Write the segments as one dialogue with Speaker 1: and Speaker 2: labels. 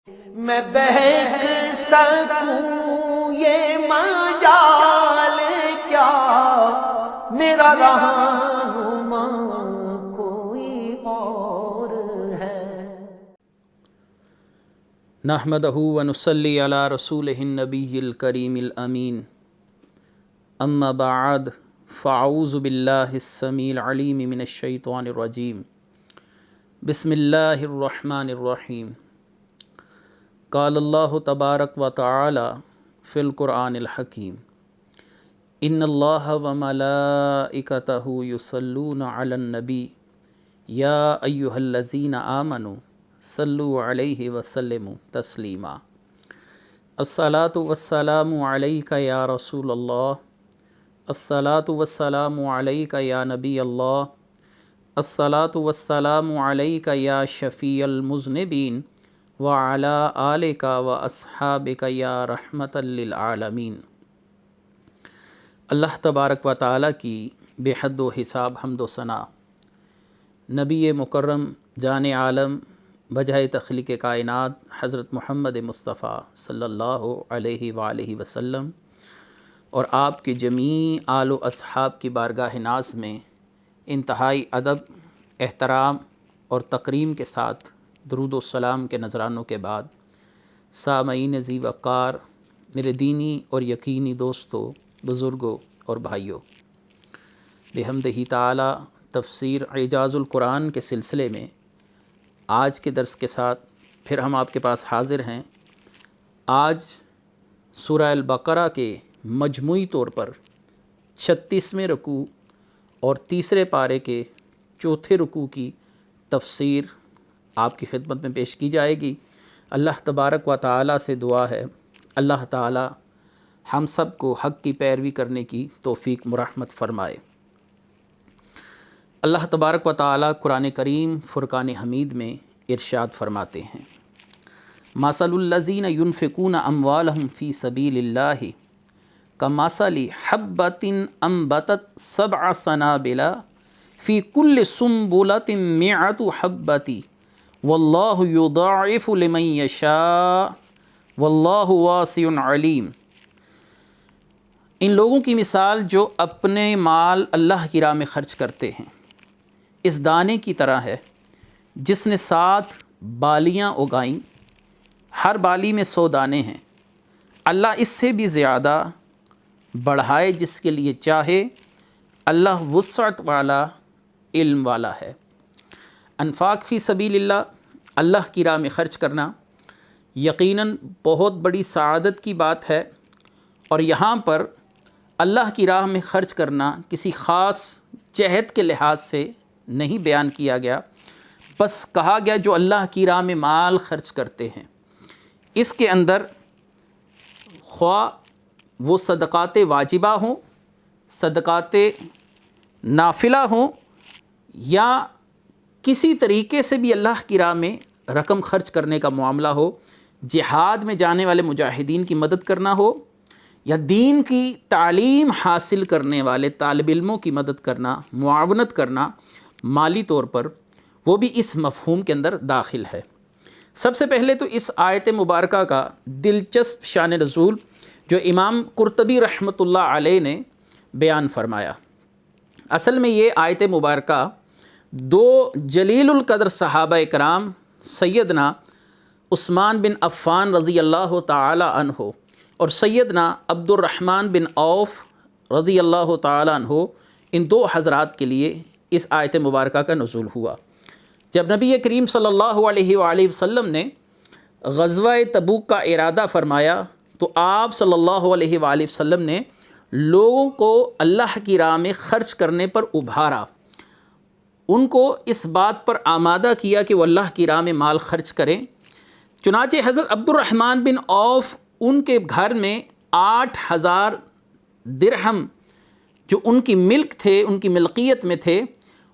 Speaker 1: میں بہک سکوں یہ مجال کیا، میرا رہنما کوئی اور ہے۔
Speaker 2: نحمدہ ونصلی علی رسولہ النبی الکریم الامین، اما بعد فاعوذ باللہ السمیع العلیم من الشیطان الرجیم، بسم اللہ الرحمن الرحیم۔ قال اللہ تبارک و تعالی فی القرآن الحکیم، ان اللہ وملائکتہ یصلون علی النبی یا ایہا الذین آمنوا صلوا علیہ وسلموا تسلیما۔ الصلاۃ والسلام علیک یا رسول اللہ، الصلاۃ والسلام علیک یا نبی اللہ، الصلاۃ والسلام علیک یا شفیع المذنبین وعلی آلک و اصحابک یا رحمۃ للعالمین۔ اللہ تبارک و تعالیٰ کی بے حد و حساب حمد و ثنا، نبی مکرم جان عالم وجہ تخلیق کائنات حضرت محمد مصطفیٰ صلی اللہ علیہ وآلہ وسلم اور آپ کے جمیع آل و اصحاب کی بارگاہ ناز میں انتہائی ادب، احترام اور تکریم کے ساتھ درود و سلام کے نذرانوں کے بعد، سامعین ذی وقار، میرے دینی اور یقینی دوستوں، بزرگوں اور بھائیوں، بحمدہ تعالی تفسیر اعجاز القرآن کے سلسلے میں آج کے درس کے ساتھ پھر ہم آپ کے پاس حاضر ہیں۔ آج سورہ البقرہ کے مجموعی طور پر 36ویں رکوع اور تیسرے پارے کے چوتھے رکوع کی تفسیر آپ کی خدمت میں پیش کی جائے گی۔ اللہ تبارک و تعالیٰ سے دعا ہے اللہ تعالیٰ ہم سب کو حق کی پیروی کرنے کی توفیق مرحمت فرمائے۔ اللہ تبارک و تعالیٰ قرآن کریم فرقان حمید میں ارشاد فرماتے ہیں، مثل الذین ینفقون اموالہم فی سبیل اللہ کمثل حبۃ انبتت سبع سنابل فی کل سنبلۃ مئۃ حبۃ واللہ یضاعف لمن یشاء واللہ واسع علیم۔ ان لوگوں کی مثال جو اپنے مال اللہ کی راہ میں خرچ کرتے ہیں اس دانے کی طرح ہے جس نے 7 بالیاں اگائیں، ہر بالی میں 100 دانے ہیں، اللہ اس سے بھی زیادہ بڑھائے جس کے لیے چاہے، اللہ وسعت والا علم والا ہے۔ انفاق فی سبیل اللہ کی راہ میں خرچ کرنا یقیناً بہت بڑی سعادت کی بات ہے، اور یہاں پر اللہ کی راہ میں خرچ کرنا کسی خاص جہت کے لحاظ سے نہیں بیان کیا گیا، بس کہا گیا جو اللہ کی راہ میں مال خرچ کرتے ہیں۔ اس کے اندر خواہ وہ صدقات واجبہ ہوں، صدقات نافلہ ہوں، یا کسی طریقے سے بھی اللہ کی راہ میں رقم خرچ کرنے کا معاملہ ہو، جہاد میں جانے والے مجاہدین کی مدد کرنا ہو، یا دین کی تعلیم حاصل کرنے والے طالب علموں کی مدد کرنا، معاونت کرنا مالی طور پر، وہ بھی اس مفہوم کے اندر داخل ہے۔ سب سے پہلے تو اس آیت مبارکہ کا دلچسپ شان نزول جو امام قرطبی رحمۃ اللہ علیہ نے بیان فرمایا۔ اصل میں یہ آیت مبارکہ 2 جلیل القدر صحابہ کرام سیدنا عثمان بن عفان رضی اللہ تعالی عنہ اور سیدنا عبد الرحمن بن عوف رضی اللہ تعالی عنہ، ان 2 حضرات کے لیے اس آیت مبارکہ کا نزول ہوا۔ جب نبی کریم صلی اللہ علیہ وآلہ وسلم نے غزوہ تبوک کا ارادہ فرمایا تو آپ صلی اللہ علیہ وآلہ وسلم نے لوگوں کو اللہ کی راہ میں خرچ کرنے پر ابھارا، ان کو اس بات پر آمادہ کیا کہ وہ اللہ کی راہ میں مال خرچ کریں۔ چنانچہ حضرت عبد الرحمن بن عوف، ان کے گھر میں 8000 درہم جو ان کی ملک تھے، ان کی ملکیت میں تھے،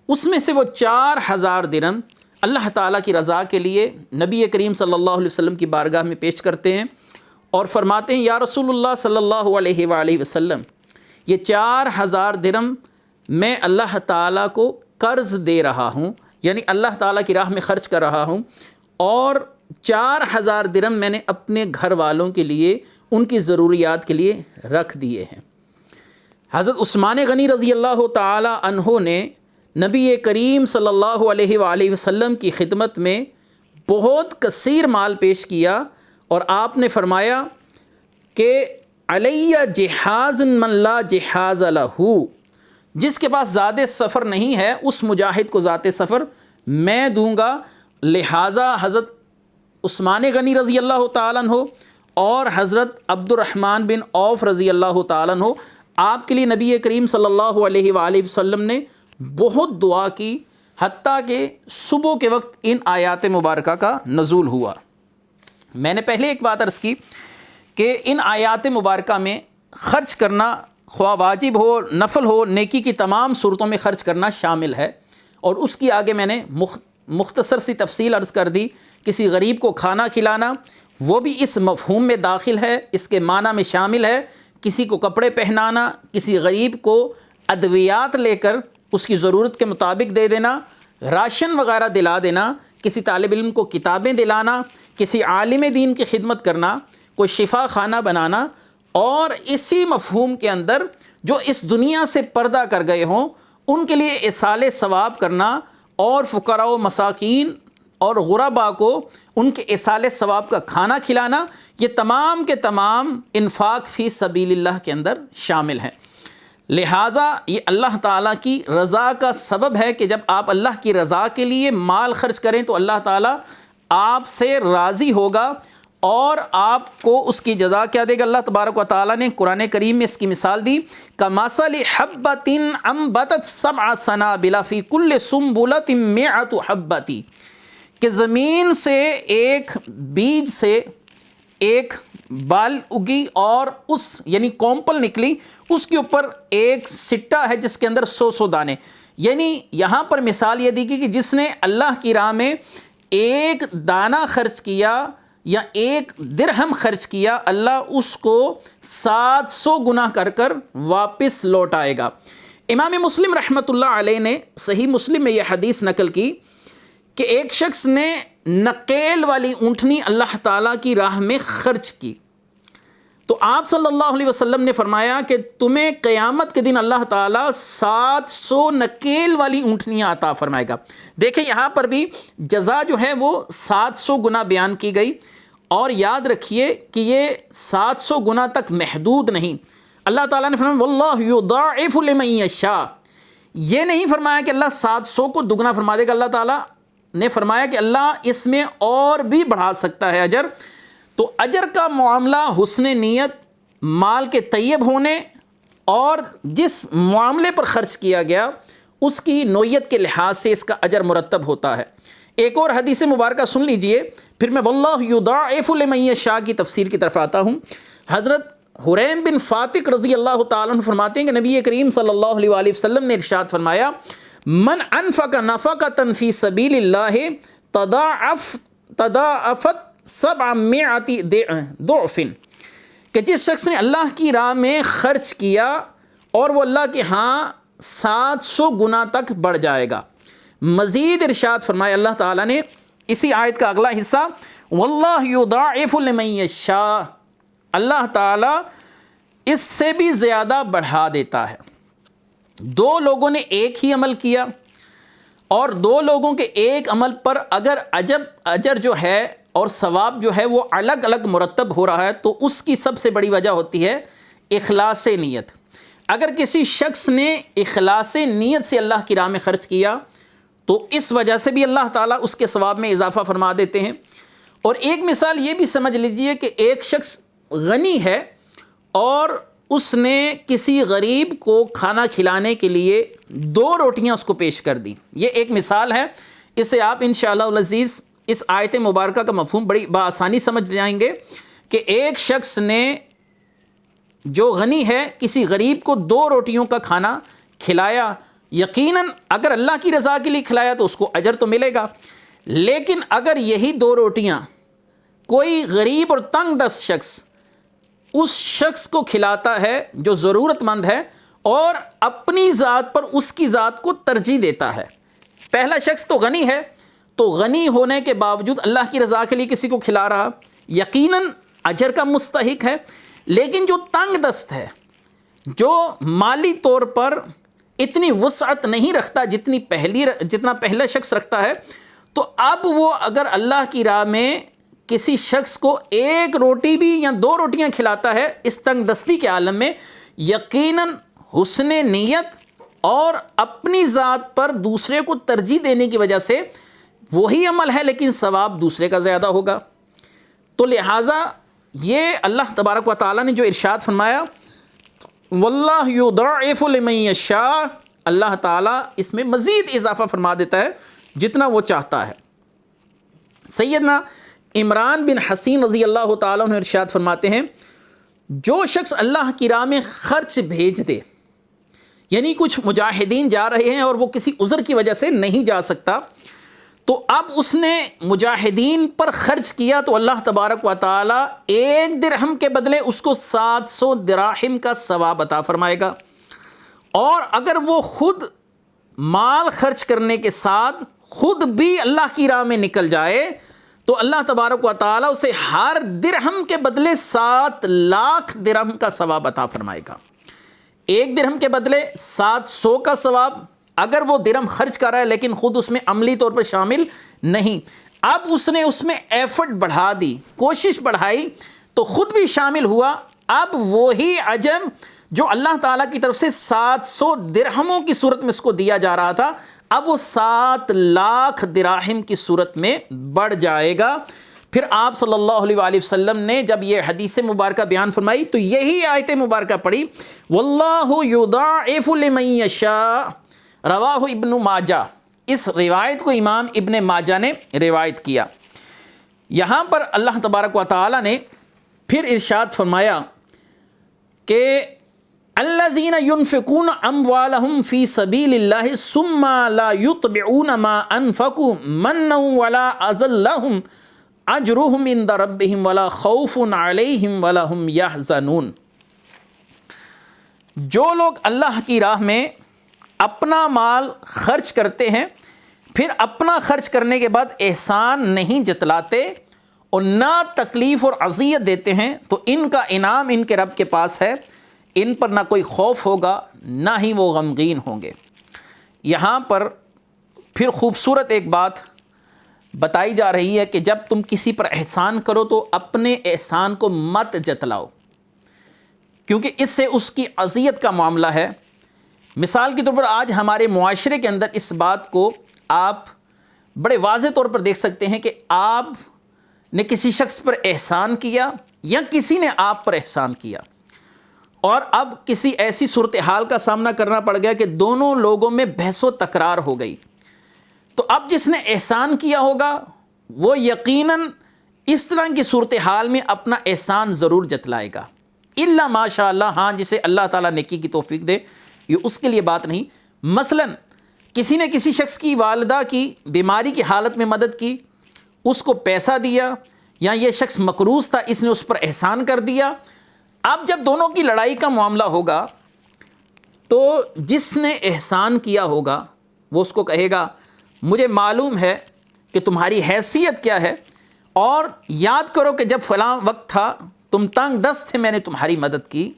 Speaker 2: اس میں سے وہ 4000 درہم اللہ تعالیٰ کی رضا کے لیے نبی کریم صلی اللہ علیہ وسلم کی بارگاہ میں پیش کرتے ہیں اور فرماتے ہیں، یا رسول اللہ صلی اللہ علیہ وآلہ وسلم، یہ 4000 درہم میں اللہ تعالیٰ کو قرض دے رہا ہوں، یعنی اللہ تعالیٰ کی راہ میں خرچ کر رہا ہوں، اور 4000 درہم میں نے اپنے گھر والوں کے لیے ان کی ضروریات کے لیے رکھ دیے ہیں۔ حضرت عثمان غنی رضی اللہ تعالی عنہ نے نبی کریم صلی اللہ علیہ وآلہ وسلم کی خدمت میں بہت کثیر مال پیش کیا، اور آپ نے فرمایا کہ علیہ جہاز من لا جہاز لہ، جس کے پاس زیادہ سفر نہیں ہے اس مجاہد کو ذات سفر میں دوں گا۔ لہٰذا حضرت عثمان غنی رضی اللہ تعالیٰ عنہ اور حضرت عبد الرحمن بن عوف رضی اللہ تعالیٰ عنہ، آپ کے لیے نبی کریم صلی اللہ علیہ وآلہ وسلم نے بہت دعا کی، حتیٰ کہ صبح کے وقت ان آیات مبارکہ کا نزول ہوا۔ میں نے پہلے ایک بات عرض کی کہ ان آیات مبارکہ میں خرچ کرنا، خواہ واجب ہو نفل ہو، نیکی کی تمام صورتوں میں خرچ کرنا شامل ہے، اور اس کی آگے میں نے مختصر سی تفصیل عرض کر دی۔ کسی غریب کو کھانا کھلانا وہ بھی اس مفہوم میں داخل ہے، اس کے معنی میں شامل ہے۔ کسی کو کپڑے پہنانا، کسی غریب کو ادویات لے کر اس کی ضرورت کے مطابق دے دینا، راشن وغیرہ دلا دینا، کسی طالب علم کو کتابیں دلانا، کسی عالم دین کی خدمت کرنا، کوئی شفا خانہ بنانا، اور اسی مفہوم کے اندر جو اس دنیا سے پردہ کر گئے ہوں ان کے لیے ایصال ثواب کرنا، اور فقراء و مساکین اور غرباء کو ان کے ایصال ثواب کا کھانا کھلانا، یہ تمام کے تمام انفاق فی سبیل اللہ کے اندر شامل ہیں۔ لہٰذا یہ اللہ تعالیٰ کی رضا کا سبب ہے کہ جب آپ اللہ کی رضا کے لیے مال خرچ کریں تو اللہ تعالیٰ آپ سے راضی ہوگا، اور آپ کو اس کی جزا کیا دے گا۔ اللہ تبارک و تعالیٰ نے قرآن کریم میں اس کی مثال دی، کَمَثَلِ حَبَّةٍ أَنبَتَتْ سَبْعَ سَنَابِلَ فِي كُلِّ سُنبُلَةٍ مِّائَةُ حَبَّةٍ، کہ زمین سے ایک بیج سے ایک بال اگی اور اس یعنی کومپل نکلی، اس کے اوپر ایک سٹا ہے جس کے اندر 100 دانے۔ یعنی یہاں پر مثال یہ دی گئی کہ جس نے اللہ کی راہ میں ایک دانہ خرچ کیا یا ایک درہم خرچ کیا، اللہ اس کو 700 گنا کر کر واپس لوٹ آئے گا۔ امام مسلم رحمۃ اللہ علیہ نے صحیح مسلم میں یہ حدیث نقل کی کہ ایک شخص نے نقیل والی اونٹنی اللہ تعالیٰ کی راہ میں خرچ کی، تو آپ صلی اللہ علیہ وسلم نے فرمایا کہ تمہیں قیامت کے دن اللہ تعالیٰ 700 نقیل والی اونٹنیاں عطا فرمائے گا۔ دیکھیں یہاں پر بھی جزا جو ہے وہ 700 گنا بیان کی گئی، اور یاد رکھیے کہ یہ 700 گنا تک محدود نہیں۔ اللہ تعالیٰ نے فرمایا واللہ یضاعف لمن یشاء، یہ نہیں فرمایا کہ اللہ 700 کو دگنا فرما دے گا، اللہ تعالیٰ نے فرمایا کہ اللہ اس میں اور بھی بڑھا سکتا ہے اجر۔ تو اجر کا معاملہ حسن نیت، مال کے طیب ہونے، اور جس معاملے پر خرچ کیا گیا اس کی نوعیت کے لحاظ سے اس کا اجر مرتب ہوتا ہے۔ ایک اور حدیث مبارکہ سن لیجئے، پھر میں واللہ یضاعف لمن یشاء کی تفسیر کی طرف آتا ہوں۔ حضرت حریم بن فاتق رضی اللہ تعالیٰ عنہ فرماتے ہیں کہ نبی کریم صلی اللہ علیہ وآلہ وسلم نے ارشاد فرمایا، من انفق نفقۃ فی سبیل اللہ تضاعفت 700 ضعف، کہ جس شخص نے اللہ کی راہ میں خرچ کیا اور وہ اللہ کے ہاں 700 گنا تک بڑھ جائے گا۔ مزید ارشاد فرمایا اللہ تعالیٰ نے اسی آیت کا اگلا حصہ، واللہ یضاعف لمن یشاء، اللہ تعالیٰ اس سے بھی زیادہ بڑھا دیتا ہے۔ دو لوگوں نے ایک ہی عمل کیا، اور دو لوگوں کے ایک عمل پر اگر اجر جو ہے اور ثواب جو ہے وہ الگ الگ مرتب ہو رہا ہے، تو اس کی سب سے بڑی وجہ ہوتی ہے اخلاص نیت۔ اگر کسی شخص نے اخلاص نیت سے اللہ کی راہ میں خرچ کیا تو اس وجہ سے بھی اللہ تعالیٰ اس کے ثواب میں اضافہ فرما دیتے ہیں۔ اور ایک مثال یہ بھی سمجھ لیجئے کہ ایک شخص غنی ہے اور اس نے کسی غریب کو کھانا کھلانے کے لیے 2 روٹیاں اس کو پیش کر دی۔ یہ ایک مثال ہے، اس سے آپ انشاءاللہ العزیز اس آیت مبارکہ کا مفہوم بڑی بآسانی سمجھ جائیں گے کہ ایک شخص نے جو غنی ہے کسی غریب کو 2 روٹیوں کا کھانا کھلایا۔ یقیناً اگر اللہ کی رضا کے لیے کھلایا تو اس کو اجر تو ملے گا، لیکن اگر یہی 2 روٹیاں کوئی غریب اور تنگ دست شخص اس شخص کو کھلاتا ہے جو ضرورت مند ہے اور اپنی ذات پر اس کی ذات کو ترجیح دیتا ہے، پہلا شخص تو غنی ہے تو غنی ہونے کے باوجود اللہ کی رضا کے لیے کسی کو کھلا رہا، یقیناً اجر کا مستحق ہے۔ لیکن جو تنگ دست ہے، جو مالی طور پر اتنی وسعت نہیں رکھتا جتنا پہلا شخص رکھتا ہے، تو اب وہ اگر اللہ کی راہ میں کسی شخص کو ایک روٹی بھی یا 2 روٹیاں کھلاتا ہے اس تنگ دستی کے عالم میں، یقیناً حسن نیت اور اپنی ذات پر دوسرے کو ترجیح دینے کی وجہ سے وہی عمل ہے، لیکن ثواب دوسرے کا زیادہ ہوگا۔ تو لہٰذا یہ اللہ تبارک و تعالیٰ نے جو ارشاد فرمایا واللہ یضاعف لمن یشاء، اللہ تعالیٰ اس میں مزید اضافہ فرما دیتا ہے جتنا وہ چاہتا ہے۔ سیدنا عمران بن حسین رضی اللہ تعالیٰ عنہ ارشاد فرماتے ہیں جو شخص اللہ کی راہ میں خرچ بھیج دے، یعنی کچھ مجاہدین جا رہے ہیں اور وہ کسی عذر کی وجہ سے نہیں جا سکتا، تو اب اس نے مجاہدین پر خرچ کیا تو اللہ تبارک و تعالیٰ 1 درہم کے بدلے اس کو 700 دراہم کا ثواب عطا فرمائے گا۔ اور اگر وہ خود مال خرچ کرنے کے ساتھ خود بھی اللہ کی راہ میں نکل جائے تو اللہ تبارک و تعالیٰ اسے ہر درہم کے بدلے 7 لاکھ درہم کا ثواب عطا فرمائے گا۔ 1 درہم کے بدلے 700 کا ثواب، اگر وہ درہم خرچ کر رہا ہے لیکن خود اس میں عملی طور پر شامل نہیں، اب اس نے اس میں ایفرٹ بڑھا دی، کوشش بڑھائی تو خود بھی شامل ہوا، اب وہی اجر جو اللہ تعالیٰ کی طرف سے 700 درہموں کی صورت میں اس کو دیا جا رہا تھا، اب وہ 7 لاکھ دراہم کی صورت میں بڑھ جائے گا۔ پھر آپ صلی اللہ علیہ وآلہ وسلم نے جب یہ حدیث مبارکہ بیان فرمائی تو یہی آیت مبارکہ پڑھی واللہ یضاعف لمن یشاء، رواہ ابن ماجہ، اس روایت کو امام ابن ماجہ نے روایت کیا۔ یہاں پر اللہ تبارک و تعالی نے پھر ارشاد فرمایا کہ الذین ینفقون اموالہم فی سبیل اللہ ثم لا یتبعون ما انفقوا منا ولا اذى لهم اجرهم عند ربهم ولا خوف علیہم ولا هم یحزنون۔ جو لوگ اللہ کی راہ میں اپنا مال خرچ کرتے ہیں پھر اپنا خرچ کرنے کے بعد احسان نہیں جتلاتے اور نہ تکلیف اور اذیت دیتے ہیں تو ان کا انعام ان کے رب کے پاس ہے، ان پر نہ کوئی خوف ہوگا نہ ہی وہ غمگین ہوں گے۔ یہاں پر پھر خوبصورت ایک بات بتائی جا رہی ہے کہ جب تم کسی پر احسان کرو تو اپنے احسان کو مت جتلاؤ، کیونکہ اس سے اس کی اذیت کا معاملہ ہے۔ مثال کے طور پر آج ہمارے معاشرے کے اندر اس بات کو آپ بڑے واضح طور پر دیکھ سکتے ہیں کہ آپ نے کسی شخص پر احسان کیا یا کسی نے آپ پر احسان کیا، اور اب کسی ایسی صورتحال کا سامنا کرنا پڑ گیا کہ دونوں لوگوں میں بحث و تکرار ہو گئی، تو اب جس نے احسان کیا ہوگا وہ یقیناً اس طرح کی صورتحال میں اپنا احسان ضرور جتلائے گا، الا ماشاء اللہ، ہاں جسے اللہ تعالیٰ نیکی کی توفیق دے، یہ اس کے لیے بات نہیں۔ مثلاً کسی نے کسی شخص کی والدہ کی بیماری کی حالت میں مدد کی، اس کو پیسہ دیا، یا یہ شخص مقروض تھا اس نے اس پر احسان کر دیا۔ اب جب دونوں کی لڑائی کا معاملہ ہوگا تو جس نے احسان کیا ہوگا وہ اس کو کہے گا مجھے معلوم ہے کہ تمہاری حیثیت کیا ہے، اور یاد کرو کہ جب فلاں وقت تھا تم تنگ دست تھے، میں نے تمہاری مدد کی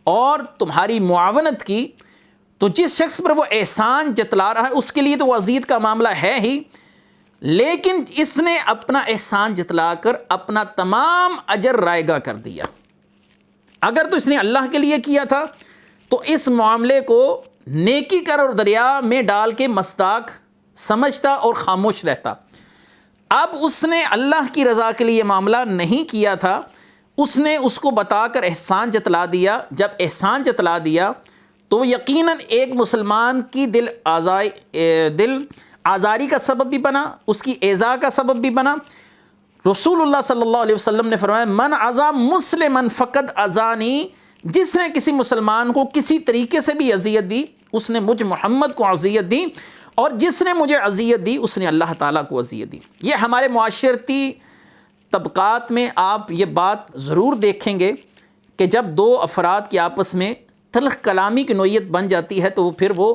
Speaker 2: اور تمہاری معاونت کی۔ تو جس شخص پر وہ احسان جتلا رہا ہے اس کے لیے تو وہ اذیت کا معاملہ ہے ہی، لیکن اس نے اپنا احسان جتلا کر اپنا تمام اجر رائگاں کر دیا۔ اگر تو اس نے اللہ کے لیے کیا تھا تو اس معاملے کو نیکی کر اور دریا میں ڈال کے مصداق سمجھتا اور خاموش رہتا۔ اب اس نے اللہ کی رضا کے لیے معاملہ نہیں کیا تھا، اس نے اس کو بتا کر احسان جتلا دیا۔ جب احسان جتلا دیا تو یقیناً ایک مسلمان کی دل آزاری کا سبب بھی بنا، اس کی ایذا کا سبب بھی بنا۔ رسول اللہ صلی اللہ علیہ وسلم نے فرمایا من عزا مسلمن فقد عزانی، جس نے کسی مسلمان کو کسی طریقے سے بھی اذیت دی اس نے مجھ محمد کو اذیت دی، اور جس نے مجھے اذیت دی اس نے اللہ تعالیٰ کو اذیت دی۔ یہ ہمارے معاشرتی طبقات میں آپ یہ بات ضرور دیکھیں گے کہ جب 2 افراد کے آپس میں تلخ کلامی کی نوعیت بن جاتی ہے تو پھر وہ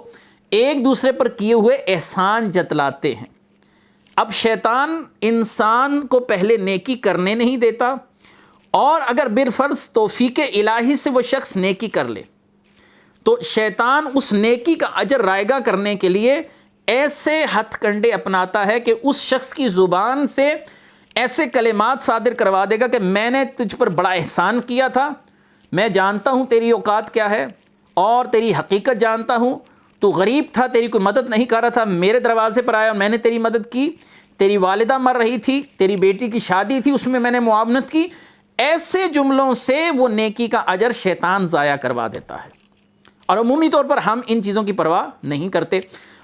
Speaker 2: ایک دوسرے پر کیے ہوئے احسان جتلاتے ہیں۔ اب شیطان انسان کو پہلے نیکی کرنے نہیں دیتا، اور اگر بالفرض توفیق الہی سے وہ شخص نیکی کر لے تو شیطان اس نیکی کا اجر رائگاں کرنے کے لیے ایسے ہتھ کنڈے اپناتا ہے کہ اس شخص کی زبان سے ایسے کلمات صادر کروا دے گا کہ میں نے تجھ پر بڑا احسان کیا تھا، میں جانتا ہوں تیری اوقات کیا ہے اور تیری حقیقت جانتا ہوں، تو غریب تھا، تیری کوئی مدد نہیں کر رہا تھا، میرے دروازے پر آیا اور میں نے تیری مدد کی، تیری والدہ مر رہی تھی، تیری بیٹی کی شادی تھی، اس میں نے معاونت کی۔ ایسے جملوں سے وہ نیکی کا اجر شیطان ضائع کروا دیتا ہے، اور عمومی طور پر ہم ان چیزوں کی پرواہ نہیں کرتے،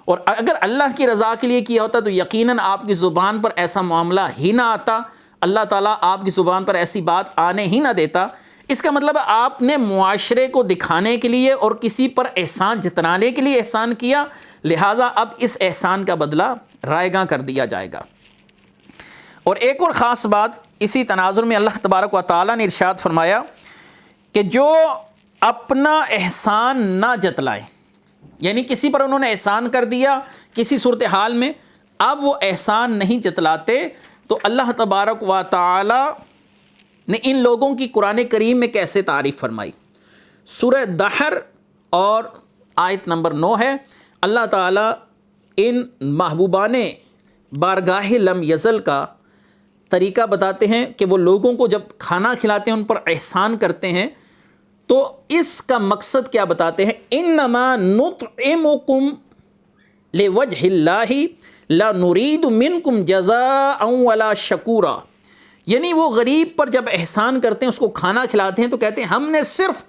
Speaker 2: اور اگر اللہ کی رضا کے لیے کیا ہوتا تو یقیناً آپ کی زبان پر ایسا معاملہ ہی نہ آتا، اللہ تعالیٰ آپ کی زبان پر ایسی بات آنے ہی نہ دیتا۔ اس کا مطلب ہے آپ نے معاشرے کو دکھانے کے لیے اور کسی پر احسان جتلانے کے لیے احسان کیا، لہٰذا اب اس احسان کا بدلہ رائگاں کر دیا جائے گا۔ اور ایک اور خاص بات اسی تناظر میں اللہ تبارک و تعالیٰ نے ارشاد فرمایا کہ جو اپنا احسان نہ جتلائیں، یعنی کسی پر انہوں نے احسان کر دیا کسی صورتحال میں، اب وہ احسان نہیں جتلاتے، تو اللہ تبارک و تعالی نے ان لوگوں کی قرآن کریم میں کیسے تعریف فرمائی۔ سورہ دحر اور آیت نمبر 9 ہے، اللہ تعالیٰ ان محبوبان بارگاہ لم یزل کا طریقہ بتاتے ہیں کہ وہ لوگوں کو جب کھانا کھلاتے ہیں ان پر احسان کرتے ہیں، تو اس کا مقصد کیا بتاتے ہیں؟ انما نطعمکم لوجہ اللہ لا نرید منکم جزاء ولا شکورا، یعنی وہ غریب پر جب احسان کرتے ہیں، اس کو کھانا کھلاتے ہیں، تو کہتے ہیں ہم نے صرف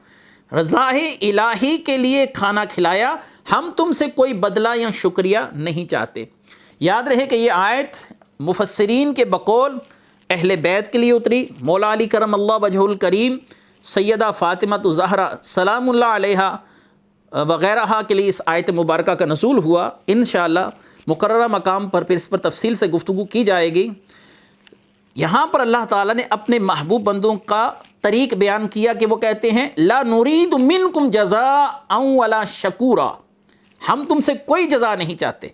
Speaker 2: رضا الہی کے لیے کھانا کھلایا، ہم تم سے کوئی بدلہ یا شکریہ نہیں چاہتے۔ یاد رہے کہ یہ آیت مفسرین کے بقول اہل بیت کے لیے اتری، مولا علی کرم اللہ وجہ الکریم، سیدہ فاطمہ الزہرا سلام اللہ علیہا وغیرہ کے لیے اس آیت مبارکہ کا نزول ہوا۔ انشاءاللہ مقررہ مقام پر پھر اس پر تفصیل سے گفتگو کی جائے گی۔ یہاں پر اللہ تعالیٰ نے اپنے محبوب بندوں کا طریق بیان کیا کہ وہ کہتے ہیں لا نرید منکم جزاء ولا شکورا، ہم تم سے کوئی جزا نہیں چاہتے،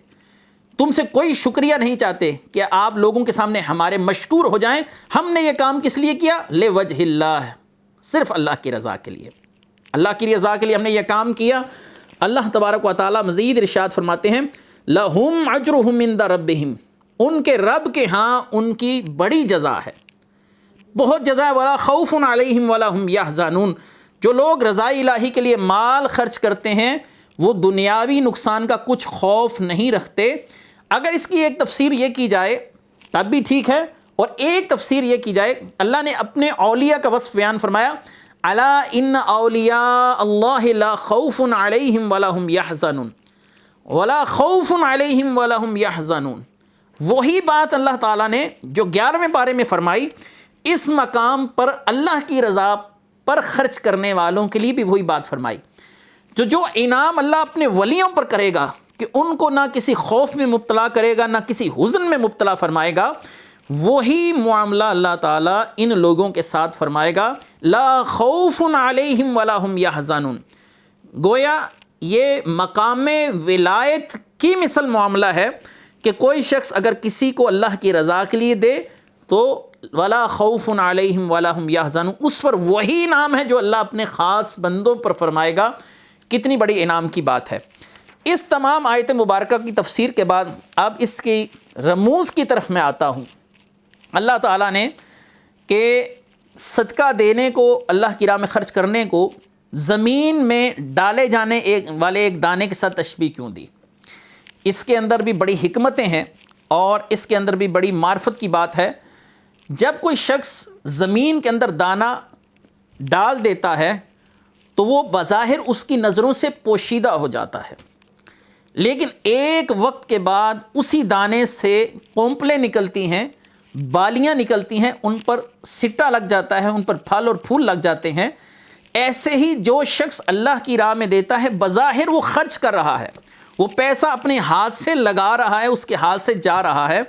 Speaker 2: تم سے کوئی شکریہ نہیں چاہتے کہ آپ لوگوں کے سامنے ہمارے مشکور ہو جائیں، ہم نے یہ کام کس لیے کیا؟ لوجہ اللہ، صرف اللہ کی رضا کے لیے، اللہ کی رضا کے لیے ہم نے یہ کام کیا۔ اللہ تبارک و تعالیٰ مزید ارشاد فرماتے ہیں لہم اجرہم عند ربہم، ان کے رب کے ہاں ان کی بڑی جزا ہے، بہت جزا ہے۔ ولا خوف علیہم ولا ہم یحزنون، جو لوگ رضا الہی کے لیے مال خرچ کرتے ہیں وہ دنیاوی نقصان کا کچھ خوف نہیں رکھتے۔ اگر اس کی ایک تفسیر یہ کی جائے تب بھی ٹھیک ہے، اور ایک تفسیر یہ کی جائے، اللہ نے اپنے اولیاء کا وصف بیان فرمایا الا ان اولیاء اللہ لا خوف علیہم ولا ہم یحزنون، ولا خوف علیہم ولا ہم یحزنون، وہی بات اللہ تعالیٰ نے جو 11ویں پارے میں فرمائی، اس مقام پر اللہ کی رضا پر خرچ کرنے والوں کے لیے بھی وہی بات فرمائی۔ جو انعام اللہ اپنے ولیوں پر کرے گا کہ ان کو نہ کسی خوف میں مبتلا کرے گا، نہ کسی حزن میں مبتلا فرمائے گا، وہی معاملہ اللہ تعالیٰ ان لوگوں کے ساتھ فرمائے گا لا خوف علیہم ولا ہم یحزنون۔ گویا یہ مقام ولایت کی مثل معاملہ ہے کہ کوئی شخص اگر کسی کو اللہ کی رضا کے لیے دے تو ولا خوف علیہم ولا ہم یحزنون، اس پر وہی انعام ہے جو اللہ اپنے خاص بندوں پر فرمائے گا۔ کتنی بڑی انعام کی بات ہے۔ اس تمام آیت مبارکہ کی تفسیر کے بعد اب اس کی رموز کی طرف میں آتا ہوں۔ اللہ تعالیٰ نے کہ صدقہ دینے کو، اللہ کی راہ میں خرچ کرنے کو زمین میں ڈالے جانے والے ایک دانے کے ساتھ تشبیہ کیوں دی؟ اس کے اندر بھی بڑی حکمتیں ہیں اور اس کے اندر بھی بڑی معرفت کی بات ہے۔ جب کوئی شخص زمین کے اندر دانہ ڈال دیتا ہے تو وہ بظاہر اس کی نظروں سے پوشیدہ ہو جاتا ہے، لیکن ایک وقت کے بعد اسی دانے سے پونپلیں نکلتی ہیں، بالیاں نکلتی ہیں، ان پر سٹا لگ جاتا ہے، ان پر پھل اور پھول لگ جاتے ہیں۔ ایسے ہی جو شخص اللہ کی راہ میں دیتا ہے بظاہر وہ خرچ کر رہا ہے، وہ پیسہ اپنے ہاتھ سے لگا رہا ہے، اس کے ہاتھ سے جا رہا ہے،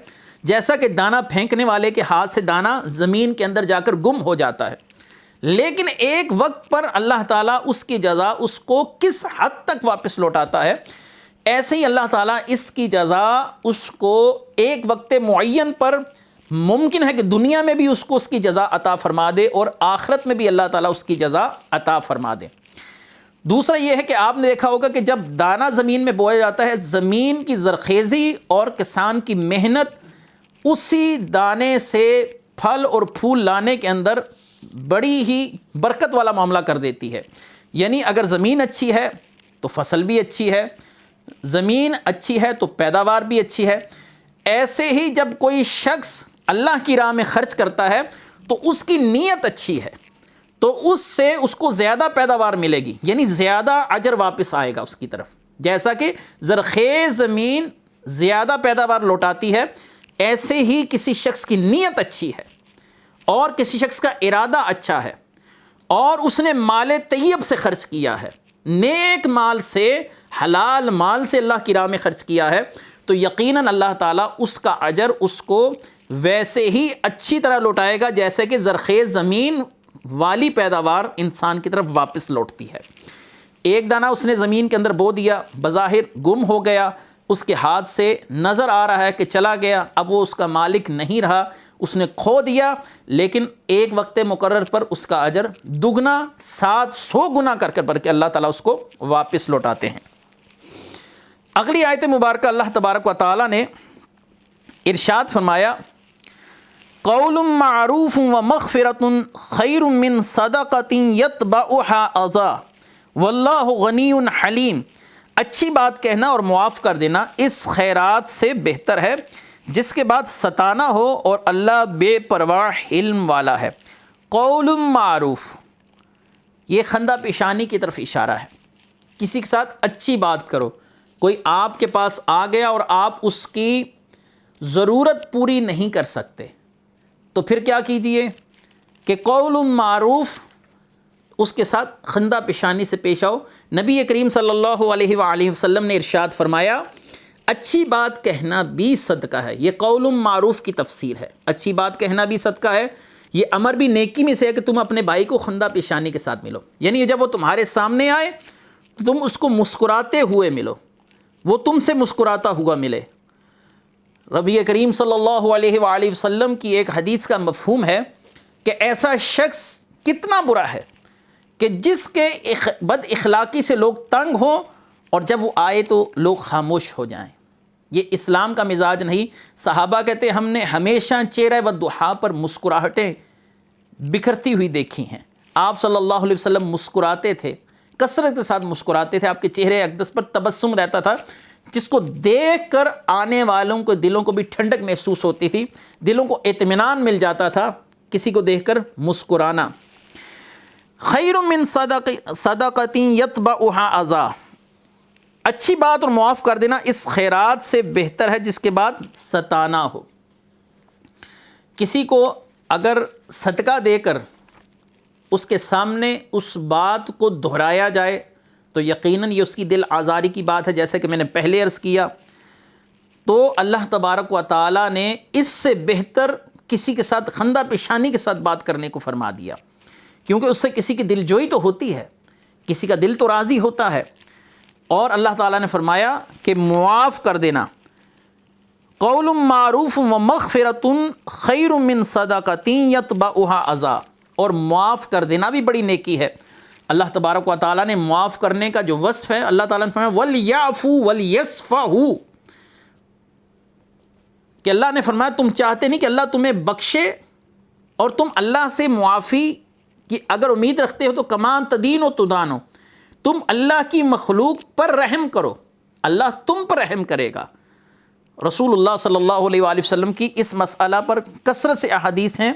Speaker 2: جیسا کہ دانہ پھینکنے والے کے ہاتھ سے دانہ زمین کے اندر جا کر گم ہو جاتا ہے، لیکن ایک وقت پر اللہ تعالیٰ اس کی جزا اس کو کس حد تک واپس لوٹاتا ہے۔ ایسے ہی اللہ تعالیٰ اس کی جزا اس کو ایک وقت معین پر ممکن ہے کہ دنیا میں بھی اس کو اس کی جزا عطا فرما دے اور آخرت میں بھی اللہ تعالیٰ اس کی جزا عطا فرما دے۔ دوسرا یہ ہے کہ آپ نے دیکھا ہوگا کہ جب دانہ زمین میں بویا جاتا ہے، زمین کی زرخیزی اور کسان کی محنت اسی دانے سے پھل اور پھول لانے کے اندر بڑی ہی برکت والا معاملہ کر دیتی ہے۔ یعنی اگر زمین اچھی ہے تو فصل بھی اچھی ہے، زمین اچھی ہے تو پیداوار بھی اچھی ہے۔ ایسے ہی جب کوئی شخص اللہ کی راہ میں خرچ کرتا ہے تو اس کی نیت اچھی ہے تو اس سے اس کو زیادہ پیداوار ملے گی، یعنی زیادہ اجر واپس آئے گا اس کی طرف۔ جیسا کہ زرخیز زمین زیادہ پیداوار لوٹاتی ہے، ایسے ہی کسی شخص کی نیت اچھی ہے اور کسی شخص کا ارادہ اچھا ہے اور اس نے مال طیب سے خرچ کیا ہے، نیک مال سے، حلال مال سے اللہ کی راہ میں خرچ کیا ہے، تو یقیناً اللہ تعالیٰ اس کا اجر اس کو ویسے ہی اچھی طرح لوٹائے گا جیسے کہ زرخیز زمین والی پیداوار انسان کی طرف واپس لوٹتی ہے۔ ایک دانہ اس نے زمین کے اندر بو دیا، بظاہر گم ہو گیا، اس کے ہاتھ سے نظر آ رہا ہے کہ چلا گیا، اب وہ اس کا مالک نہیں رہا، اس نے کھو دیا، لیکن ایک وقت مقرر پر اس کا اجر دگنا 700 گنا کر کے اللہ تعالیٰ اس کو واپس لوٹاتے ہیں۔ اگلی آیت مبارکہ اللہ تبارک و تعالیٰ نے ارشاد فرمایا، قول معروف و مغفرۃ خیر من صدقۃ یتبعها اذی واللہ غنی حلیم۔ اچھی بات کہنا اور معاف کر دینا اس خیرات سے بہتر ہے جس کے بعد ستانا ہو، اور اللہ بے پرواہ علم والا ہے۔ قول معروف، یہ خندہ پیشانی کی طرف اشارہ ہے۔ کسی کے ساتھ اچھی بات کرو۔ کوئی آپ کے پاس آ گیا اور آپ اس کی ضرورت پوری نہیں کر سکتے تو پھر کیا کیجئے کہ قول معروف، اس کے ساتھ خندہ پیشانی سے پیش آؤ۔ نبی کریم صلی اللہ علیہ وآلہ وسلم نے ارشاد فرمایا، اچھی بات کہنا بھی صدقہ ہے۔ یہ قول معروف کی تفسیر ہے، اچھی بات کہنا بھی صدقہ ہے۔ یہ امر بھی نیکی میں سے ہے کہ تم اپنے بھائی کو خندہ پیشانی کے ساتھ ملو، یعنی جب وہ تمہارے سامنے آئے تو تم اس کو مسکراتے ہوئے ملو، وہ تم سے مسکراتا ہوا ملے۔ نبی کریم صلی اللہ علیہ وآلہ وسلم کی ایک حدیث کا مفہوم ہے کہ ایسا شخص کتنا برا ہے کہ جس کے بد اخلاقی سے لوگ تنگ ہوں اور جب وہ آئے تو لوگ خاموش ہو جائیں۔ یہ اسلام کا مزاج نہیں۔ صحابہ کہتے ہیں ہم نے ہمیشہ چہرہ والضحیٰ پر مسکراہٹیں بکھرتی ہوئی دیکھی ہیں۔ آپ صلی اللہ علیہ وسلم مسکراتے تھے، کثرت کے ساتھ مسکراتے تھے، آپ کے چہرے اقدس پر تبسم رہتا تھا جس کو دیکھ کر آنے والوں کو دلوں کو بھی ٹھنڈک محسوس ہوتی تھی، دلوں کو اطمینان مل جاتا تھا کسی کو دیکھ کر مسکرانا۔ خیر من صدقۃ یتبعها اذی، اچھی بات اور معاف کر دینا اس خیرات سے بہتر ہے جس کے بعد ستانا ہو۔ کسی کو اگر صدقہ دے کر اس کے سامنے اس بات کو دہرایا جائے تو یقیناً یہ اس کی دل آزاری کی بات ہے، جیسے کہ میں نے پہلے عرض کیا۔ تو اللہ تبارک و تعالیٰ نے اس سے بہتر کسی کے ساتھ خندہ پیشانی کے ساتھ بات کرنے کو فرما دیا، کیونکہ اس سے کسی کی دل جوئی تو ہوتی ہے، کسی کا دل تو راضی ہوتا ہے۔ اور اللہ تعالیٰ نے فرمایا کہ معاف کر دینا، قول معروف و مغفرۃ خیر من صدقۃ یتبعها اذی، اور معاف کر دینا بھی بڑی نیکی ہے۔ اللہ تبارک و تعالیٰ نے معاف کرنے کا جو وصف ہے، اللہ تعالیٰ نے فرمایا وَلْيَعْفُوا وَلْيَصْفَحُوا، کہ اللہ نے فرمایا تم چاہتے نہیں کہ اللہ تمہیں بخشے اور تم اللہ سے معافی کی اگر امید رکھتے ہو تو کمان تدین و تدانو، تم اللہ کی مخلوق پر رحم کرو، اللہ تم پر رحم کرے گا۔ رسول اللہ صلی اللہ علیہ وآلہ وسلم کی اس مسئلہ پر کثرت سے احادیث ہیں۔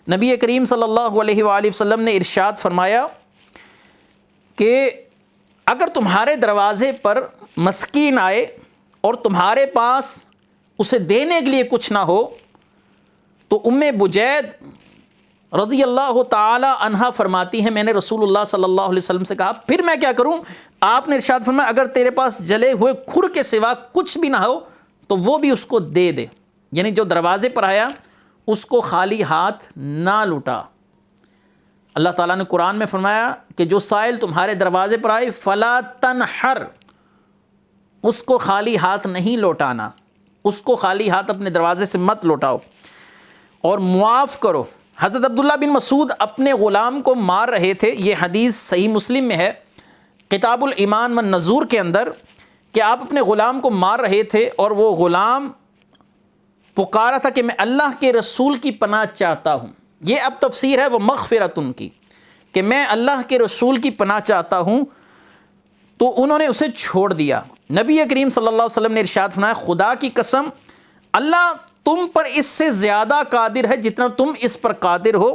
Speaker 2: نبی کریم صلی اللہ علیہ وآلہ وسلم نے ارشاد فرمایا کہ اگر تمہارے دروازے پر مسکین آئے اور تمہارے پاس اسے دینے کے لیے کچھ نہ ہو تو بجید رضی اللہ تعالی عنہا فرماتی ہیں میں نے رسول اللہ صلی اللہ علیہ وسلم سے کہا پھر میں کیا کروں؟ آپ نے ارشاد فرمایا اگر تیرے پاس جلے ہوئے کھر کے سوا کچھ بھی نہ ہو تو وہ بھی اس کو دے دے، یعنی جو دروازے پر آیا اس کو خالی ہاتھ نہ لوٹا۔ اللہ تعالیٰ نے قرآن میں فرمایا کہ جو سائل تمہارے دروازے پر آئے فلا تنحر، اس کو خالی ہاتھ نہیں لوٹانا، اس کو خالی ہاتھ اپنے دروازے سے مت لوٹاؤ، اور معاف کرو۔ حضرت عبداللہ بن مسعود اپنے غلام کو مار رہے تھے، یہ حدیث صحیح مسلم میں ہے کتاب الایمان والنذور کے اندر، کہ آپ اپنے غلام کو مار رہے تھے اور وہ غلام پکارا تھا کہ میں اللہ کے رسول کی پناہ چاہتا ہوں۔ یہ اب تفسیر ہے وہ مغفرتن کی، کہ میں اللہ کے رسول کی پناہ چاہتا ہوں، تو انہوں نے اسے چھوڑ دیا۔ نبی کریم صلی اللہ علیہ وسلم نے ارشاد فرمایا، خدا کی قسم اللہ تم پر اس سے زیادہ قادر ہے جتنا تم اس پر قادر ہو۔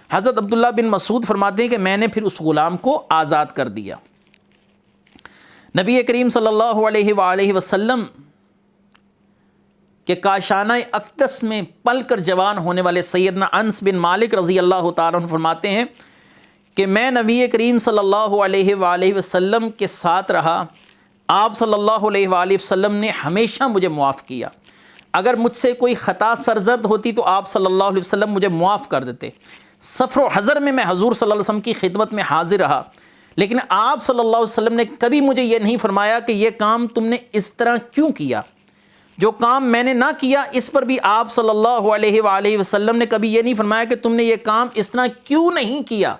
Speaker 2: حضرت عبداللہ بن مسعود فرماتے ہیں کہ میں نے پھر اس غلام کو آزاد کر دیا۔ نبی کریم صلی اللہ علیہ وآلہ وسلم کہ کاشانہ اقدس میں پل کر جوان ہونے والے سیدنا انس بن مالک رضی اللہ تعالیٰ عنہ فرماتے ہیں کہ میں نبی کریم صلی اللہ علیہ وآلہ وسلم کے ساتھ رہا، آپ صلی اللہ علیہ وآلہ وسلم نے ہمیشہ مجھے معاف کیا۔ اگر مجھ سے کوئی خطا سرزد ہوتی تو آپ صلی اللہ علیہ وسلم مجھے معاف کر دیتے۔ سفر و حضر میں حضور صلی اللہ علیہ وسلم کی خدمت میں حاضر رہا، لیکن آپ صلی اللہ علیہ وسلم نے کبھی مجھے یہ نہیں فرمایا کہ یہ کام تم نے اس طرح کیوں کیا۔ جو کام میں نے نہ کیا اس پر بھی آپ صلی اللہ علیہ وآلہ وسلم نے کبھی یہ نہیں فرمایا کہ تم نے یہ کام اس طرح کیوں نہیں کیا۔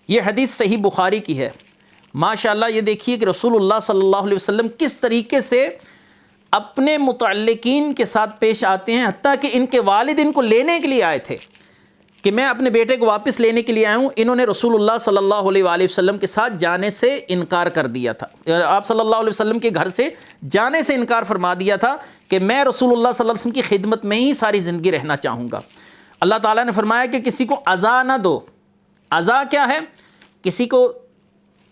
Speaker 2: یہ حدیث صحیح بخاری کی ہے۔ ماشاءاللہ یہ دیکھیے کہ رسول اللہ صلی اللہ علیہ وسلم کس طریقے سے اپنے متعلقین کے ساتھ پیش آتے ہیں، حتیٰ کہ ان کے والد ان کو لینے کے لیے آئے تھے کہ میں اپنے بیٹے کو واپس لینے کے لیے آیا ہوں، انہوں نے رسول اللہ صلی اللہ علیہ وآلہ وسلم کے ساتھ جانے سے انکار کر دیا تھا۔ آپ صلی اللہ علیہ وسلم کے گھر سے جانے سے انکار فرما دیا تھا کہ میں رسول اللہ صلی اللہ علیہ وسلم کی خدمت میں ہی ساری زندگی رہنا چاہوں گا۔ اللہ تعالیٰ نے فرمایا کہ کسی کو عزا نہ دو۔ عزا کیا ہے؟ کسی کو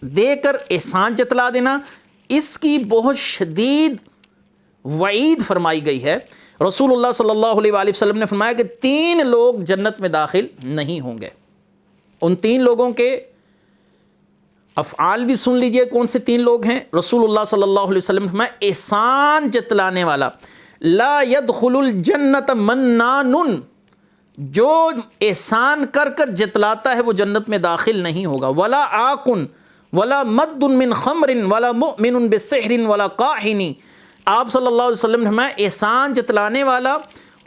Speaker 2: دے کر احسان جتلا دینا، اس کی بہت شدید وعید فرمائی گئی ہے۔ رسول اللہ صلی اللہ علیہ وآلہ وسلم نے فرمایا کہ 3 لوگ جنت میں داخل نہیں ہوں گے۔ ان 3 لوگوں کے افعال بھی سن لیجئے کون سے 3 لوگ ہیں۔ رسول اللہ صلی اللہ علیہ وسلم نے فرمایا احسان جتلانے والا، لا يدخل الجنت منان، جو احسان کر کر جتلاتا ہے وہ جنت میں داخل نہیں ہوگا، ولا آکن ولا مد من خمر ولا مؤمن بسحر ولا قاحن۔ آپ صلی اللہ علیہ وسلم نے فرمایا احسان جتلانے والا،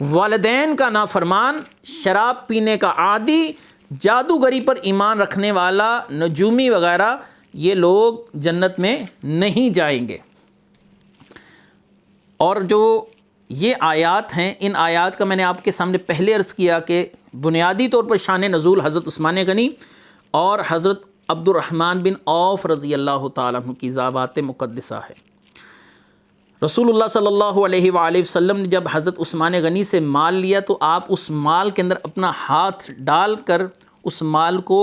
Speaker 2: والدین کا نافرمان، شراب پینے کا عادی، جادوگری پر ایمان رکھنے والا، نجومی وغیرہ، یہ لوگ جنت میں نہیں جائیں گے۔ اور جو یہ آیات ہیں، ان آیات کا میں نے آپ کے سامنے پہلے عرض کیا کہ بنیادی طور پر شان نزول حضرت عثمان غنی اور حضرت عبد الرحمن بن عوف رضی اللہ تعالیٰ عنہ کی ذات مقدسہ ہے۔ رسول اللہ صلی اللہ علیہ وآلہ وسلم نے جب حضرت عثمان غنی سے مال لیا تو آپ اس مال کے اندر اپنا ہاتھ ڈال کر اس مال کو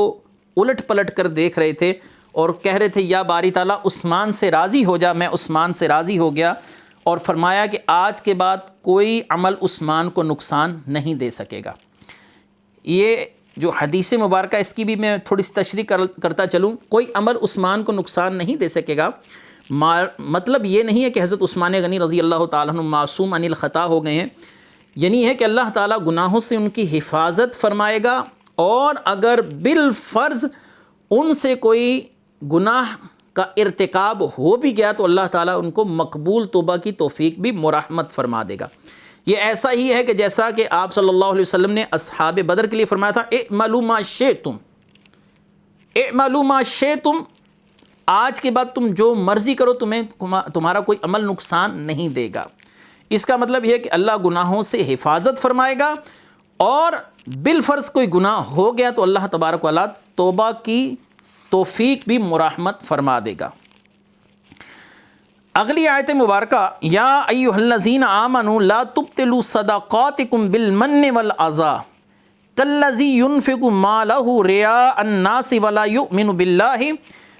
Speaker 2: الٹ پلٹ کر دیکھ رہے تھے اور کہہ رہے تھے یا باری تعالیٰ عثمان سے راضی ہو جا۔ میں عثمان سے راضی ہو گیا، اور فرمایا کہ آج کے بعد کوئی عمل عثمان کو نقصان نہیں دے سکے گا۔ یہ جو حدیث مبارکہ اس کی بھی میں تھوڑی سی تشریح کرتا چلوں۔ کوئی عمل عثمان کو نقصان نہیں دے سکے گا، مطلب یہ نہیں ہے کہ حضرت عثمان غنی رضی اللہ تعالیٰ عنہ معصوم عن الخطا ہو گئے ہیں، یعنی ہے کہ اللہ تعالیٰ گناہوں سے ان کی حفاظت فرمائے گا، اور اگر بالفرض ان سے کوئی گناہ کا ارتکاب ہو بھی گیا تو اللہ تعالیٰ ان کو مقبول توبہ کی توفیق بھی مرحمت فرما دے گا۔ یہ ایسا ہی ہے کہ جیسا کہ آپ صلی اللہ علیہ وسلم نے اصحاب بدر کے لیے فرمایا تھا اعملوا ما شئتم، اعملوا ما شئتم، آج کے بعد تم جو مرضی کرو، تمہارا کوئی عمل نقصان نہیں دے گا۔ اس کا مطلب یہ ہے کہ اللہ گناہوں سے حفاظت فرمائے گا، اور بالفرض کوئی گناہ ہو گیا تو اللہ تبارک و تعالیٰ توبہ کی توفیق بھی مرحمت فرما دے گا۔ اگلی آیت مبارکہ، یا ایھا الذین آمنوا لا تبطلوا صدقاتکم بالمن والعذا کالذی ينفق مالہ رئاء الناس ولا یؤمن باللہ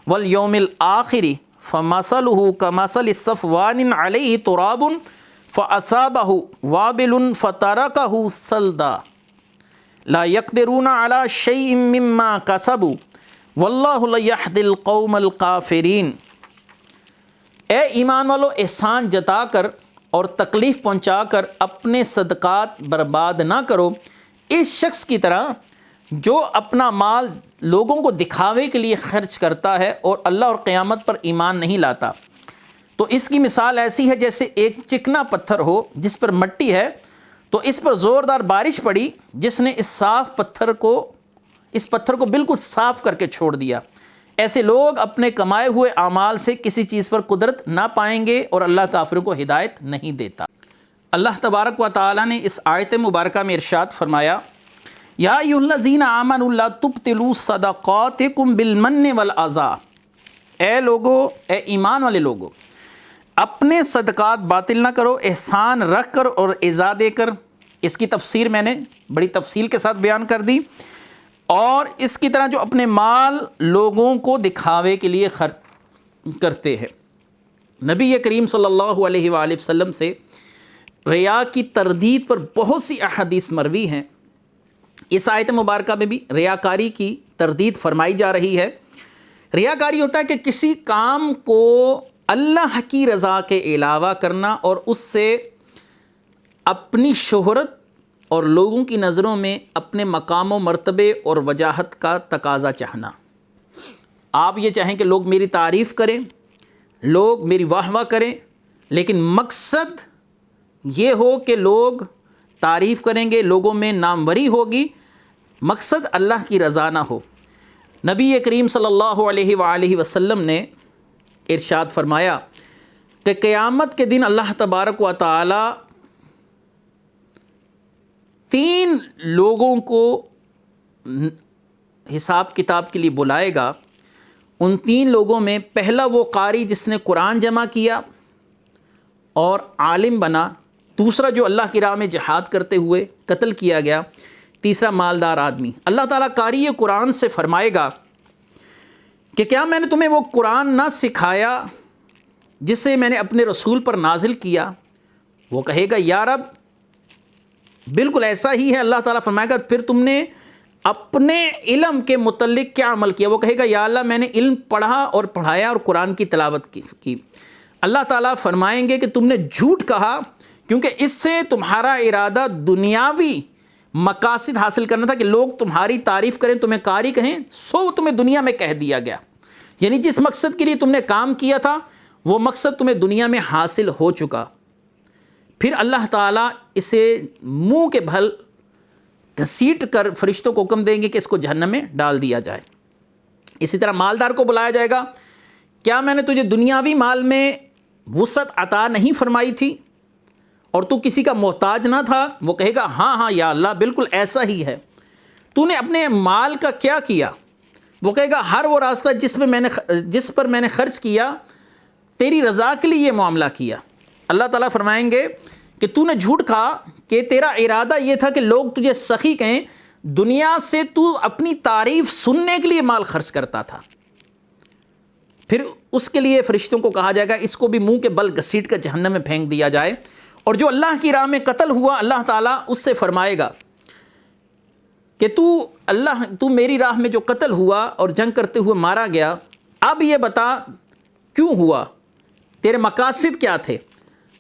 Speaker 2: والیوم الآخر فمثلہ کمثل صفوان علیہ تراب فاصابہ وابل فترکہ صلدا لا یقدرون علی شیء مما کسبوا واللہ لا یہدی القوم الکافرین۔ اے ایمان والو، احسان جتا کر اور تکلیف پہنچا کر اپنے صدقات برباد نہ کرو اس شخص کی طرح جو اپنا مال لوگوں کو دکھاوے کے لیے خرچ کرتا ہے اور اللہ اور قیامت پر ایمان نہیں لاتا۔ تو اس کی مثال ایسی ہے جیسے ایک چکنا پتھر ہو جس پر مٹی ہے، تو اس پر زوردار بارش پڑی جس نے اس پتھر کو بالکل صاف کر کے چھوڑ دیا۔ ایسے لوگ اپنے کمائے ہوئے اعمال سے کسی چیز پر قدرت نہ پائیں گے اور اللہ کافروں کو ہدایت نہیں دیتا۔ اللہ تبارک و تعالیٰ نے اس آیت مبارکہ میں ارشاد فرمایا، یا ایھا الذین آمنوا لا تبطلوا صدقاتکم بالمن والاذی، اے لوگو، اے ایمان والے لوگو، اپنے صدقات باطل نہ کرو احسان رکھ کر اور ایذا دے کر۔ اس کی تفسیر میں نے بڑی تفصیل کے ساتھ بیان کر دی۔ اور اس کی طرح جو اپنے مال لوگوں کو دکھاوے کے لیے خرچ کرتے ہیں۔ نبی کریم صلی اللہ علیہ وآلہ وسلم سے ریا کی تردید پر بہت سی احادیث مروی ہیں۔ اس آیت مبارکہ میں بھی ریاکاری کی تردید فرمائی جا رہی ہے۔ ریاکاری ہوتا ہے کہ کسی کام کو اللہ کی رضا کے علاوہ کرنا اور اس سے اپنی شہرت اور لوگوں کی نظروں میں اپنے مقام و مرتبے اور وجاہت کا تقاضا چاہنا۔ آپ یہ چاہیں کہ لوگ میری تعریف کریں، لوگ میری واہ واہ کریں، لیکن مقصد یہ ہو کہ لوگ تعریف کریں گے، لوگوں میں ناموری ہوگی، مقصد اللہ کی رضا نہ ہو۔ نبی کریم صلی اللہ علیہ وآلہ وسلم نے ارشاد فرمایا کہ قیامت کے دن اللہ تبارک و تعالی 3 لوگوں کو حساب کتاب کے لیے بلائے گا۔ ان 3 لوگوں میں پہلا وہ قاری جس نے قرآن جمع کیا اور عالم بنا، دوسرا جو اللہ کی راہ میں جہاد کرتے ہوئے قتل کیا گیا، تیسرا مالدار آدمی۔ اللہ تعالیٰ قاری قرآن سے فرمائے گا کہ کیا میں نے تمہیں وہ قرآن نہ سکھایا جسے میں نے اپنے رسول پر نازل کیا؟ وہ کہے گا یا رب بالکل ایسا ہی ہے۔ اللہ تعالیٰ فرمائے گا پھر تم نے اپنے علم کے متعلق کیا عمل کیا؟ وہ کہے گا یا اللہ میں نے علم پڑھا اور پڑھایا اور قرآن کی تلاوت کی۔ اللہ تعالیٰ فرمائیں گے کہ تم نے جھوٹ کہا کیونکہ اس سے تمہارا ارادہ دنیاوی مقاصد حاصل کرنا تھا کہ لوگ تمہاری تعریف کریں، تمہیں قاری کہیں، سو تمہیں دنیا میں کہہ دیا گیا۔ یعنی جس مقصد کے لیے تم نے کام کیا تھا وہ مقصد تمہیں دنیا میں حاصل ہو چکا۔ پھر اللہ تعالیٰ اسے منہ کے بھل گھسیٹ کر فرشتوں کو حکم دیں گے کہ اس کو جہنم میں ڈال دیا جائے۔ اسی طرح مالدار کو بلایا جائے گا، کیا میں نے تجھے دنیاوی مال میں وسعت عطا نہیں فرمائی تھی اور تو کسی کا محتاج نہ تھا؟ وہ کہے گا ہاں ہاں یا اللہ بالکل ایسا ہی ہے۔ تو نے اپنے مال کا کیا کیا؟ وہ کہے گا ہر وہ راستہ جس پر میں نے خرچ کیا تیری رضا کے لیے یہ معاملہ کیا۔ اللہ تعالیٰ فرمائیں گے کہ تو نے جھوٹ کہا کہ تیرا ارادہ یہ تھا کہ لوگ تجھے سخی کہیں، دنیا سے تو اپنی تعریف سننے کے لیے مال خرچ کرتا تھا۔ پھر اس کے لیے فرشتوں کو کہا جائے گا اس کو بھی منہ کے بل گھسیٹ کر جہنم میں پھینک دیا جائے۔ اور جو اللہ کی راہ میں قتل ہوا، اللہ تعالیٰ اس سے فرمائے گا کہ تو میری راہ میں جو قتل ہوا اور جنگ کرتے ہوئے مارا گیا، اب یہ بتا کیوں ہوا، تیرے مقاصد کیا تھے؟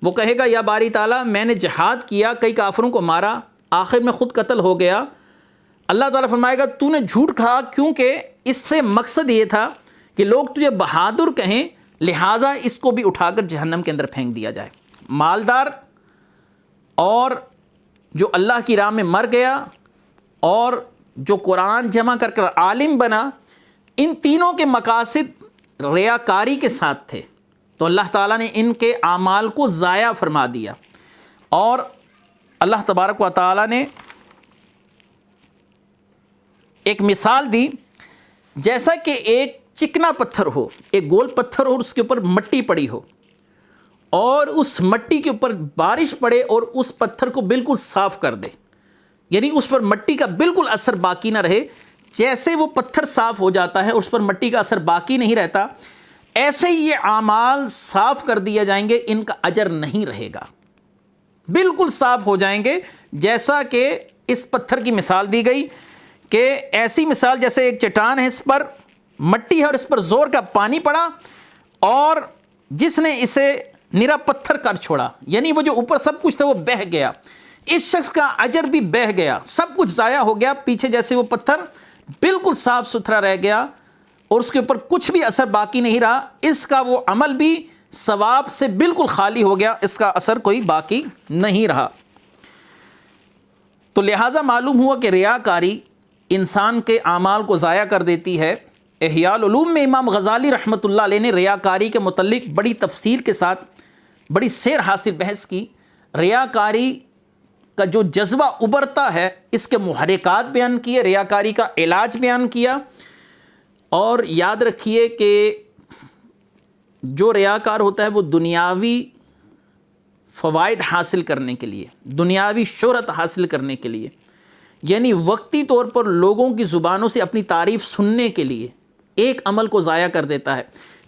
Speaker 2: وہ کہے گا یا باری تعالیٰ میں نے جہاد کیا، کئی کافروں کو مارا، آخر میں خود قتل ہو گیا۔ اللہ تعالیٰ فرمائے گا تو نے جھوٹ کہا کیونکہ اس سے مقصد یہ تھا کہ لوگ تجھے بہادر کہیں، لہٰذا اس کو بھی اٹھا کر جہنم کے اندر پھینک دیا جائے۔ مالدار اور جو اللہ کی راہ میں مر گیا اور جو قرآن جمع کر کر عالم بنا، ان تینوں کے مقاصد ریاکاری کے ساتھ تھے، تو اللہ تعالیٰ نے ان کے اعمال کو ضائع فرما دیا۔ اور اللہ تبارک و تعالیٰ نے ایک مثال دی، جیسا کہ ایک چکنا پتھر ہو، ایک گول پتھر ہو اور اس کے اوپر مٹی پڑی ہو، اور اس مٹی کے اوپر بارش پڑے اور اس پتھر کو بالکل صاف کر دے، یعنی اس پر مٹی کا بالکل اثر باقی نہ رہے۔ جیسے وہ پتھر صاف ہو جاتا ہے، اس پر مٹی کا اثر باقی نہیں رہتا، ایسے ہی یہ اعمال صاف کر دیے جائیں گے، ان کا اجر نہیں رہے گا، بالکل صاف ہو جائیں گے۔ جیسا کہ اس پتھر کی مثال دی گئی کہ ایسی مثال جیسے ایک چٹان ہے، اس پر مٹی ہے اور اس پر زور کا پانی پڑا اور جس نے اسے نرا پتھر کر چھوڑا، یعنی وہ جو اوپر سب کچھ تھا وہ بہہ گیا، اس شخص کا اجر بھی بہہ گیا، سب کچھ ضائع ہو گیا۔ پیچھے جیسے وہ پتھر بالکل صاف ستھرا رہ گیا اور اس کے اوپر کچھ بھی اثر باقی نہیں رہا، اس کا وہ عمل بھی ثواب سے بالکل خالی ہو گیا، اس کا اثر کوئی باقی نہیں رہا۔ تو لہٰذا معلوم ہوا کہ ریاکاری انسان کے اعمال کو ضائع کر دیتی ہے۔ احیاء العلوم میں امام غزالی رحمۃ اللہ علیہ نے ریاکاری کے متعلق بڑی تفصیل کے ساتھ بڑی سیر حاصل بحث کی۔ ریاکاری کا جو جذبہ ابھرتا ہے اس کے محرکات بیان کیے، ریاکاری کا علاج بیان کیا، اور یاد رکھیے کہ جو ریاکار ہوتا ہے وہ دنیاوی فوائد حاصل کرنے کے لیے، دنیاوی شہرت حاصل کرنے کے لیے، یعنی وقتی طور پر لوگوں کی زبانوں سے اپنی تعریف سننے کے لیے ایک عمل کو ضائع کر دیتا ہے۔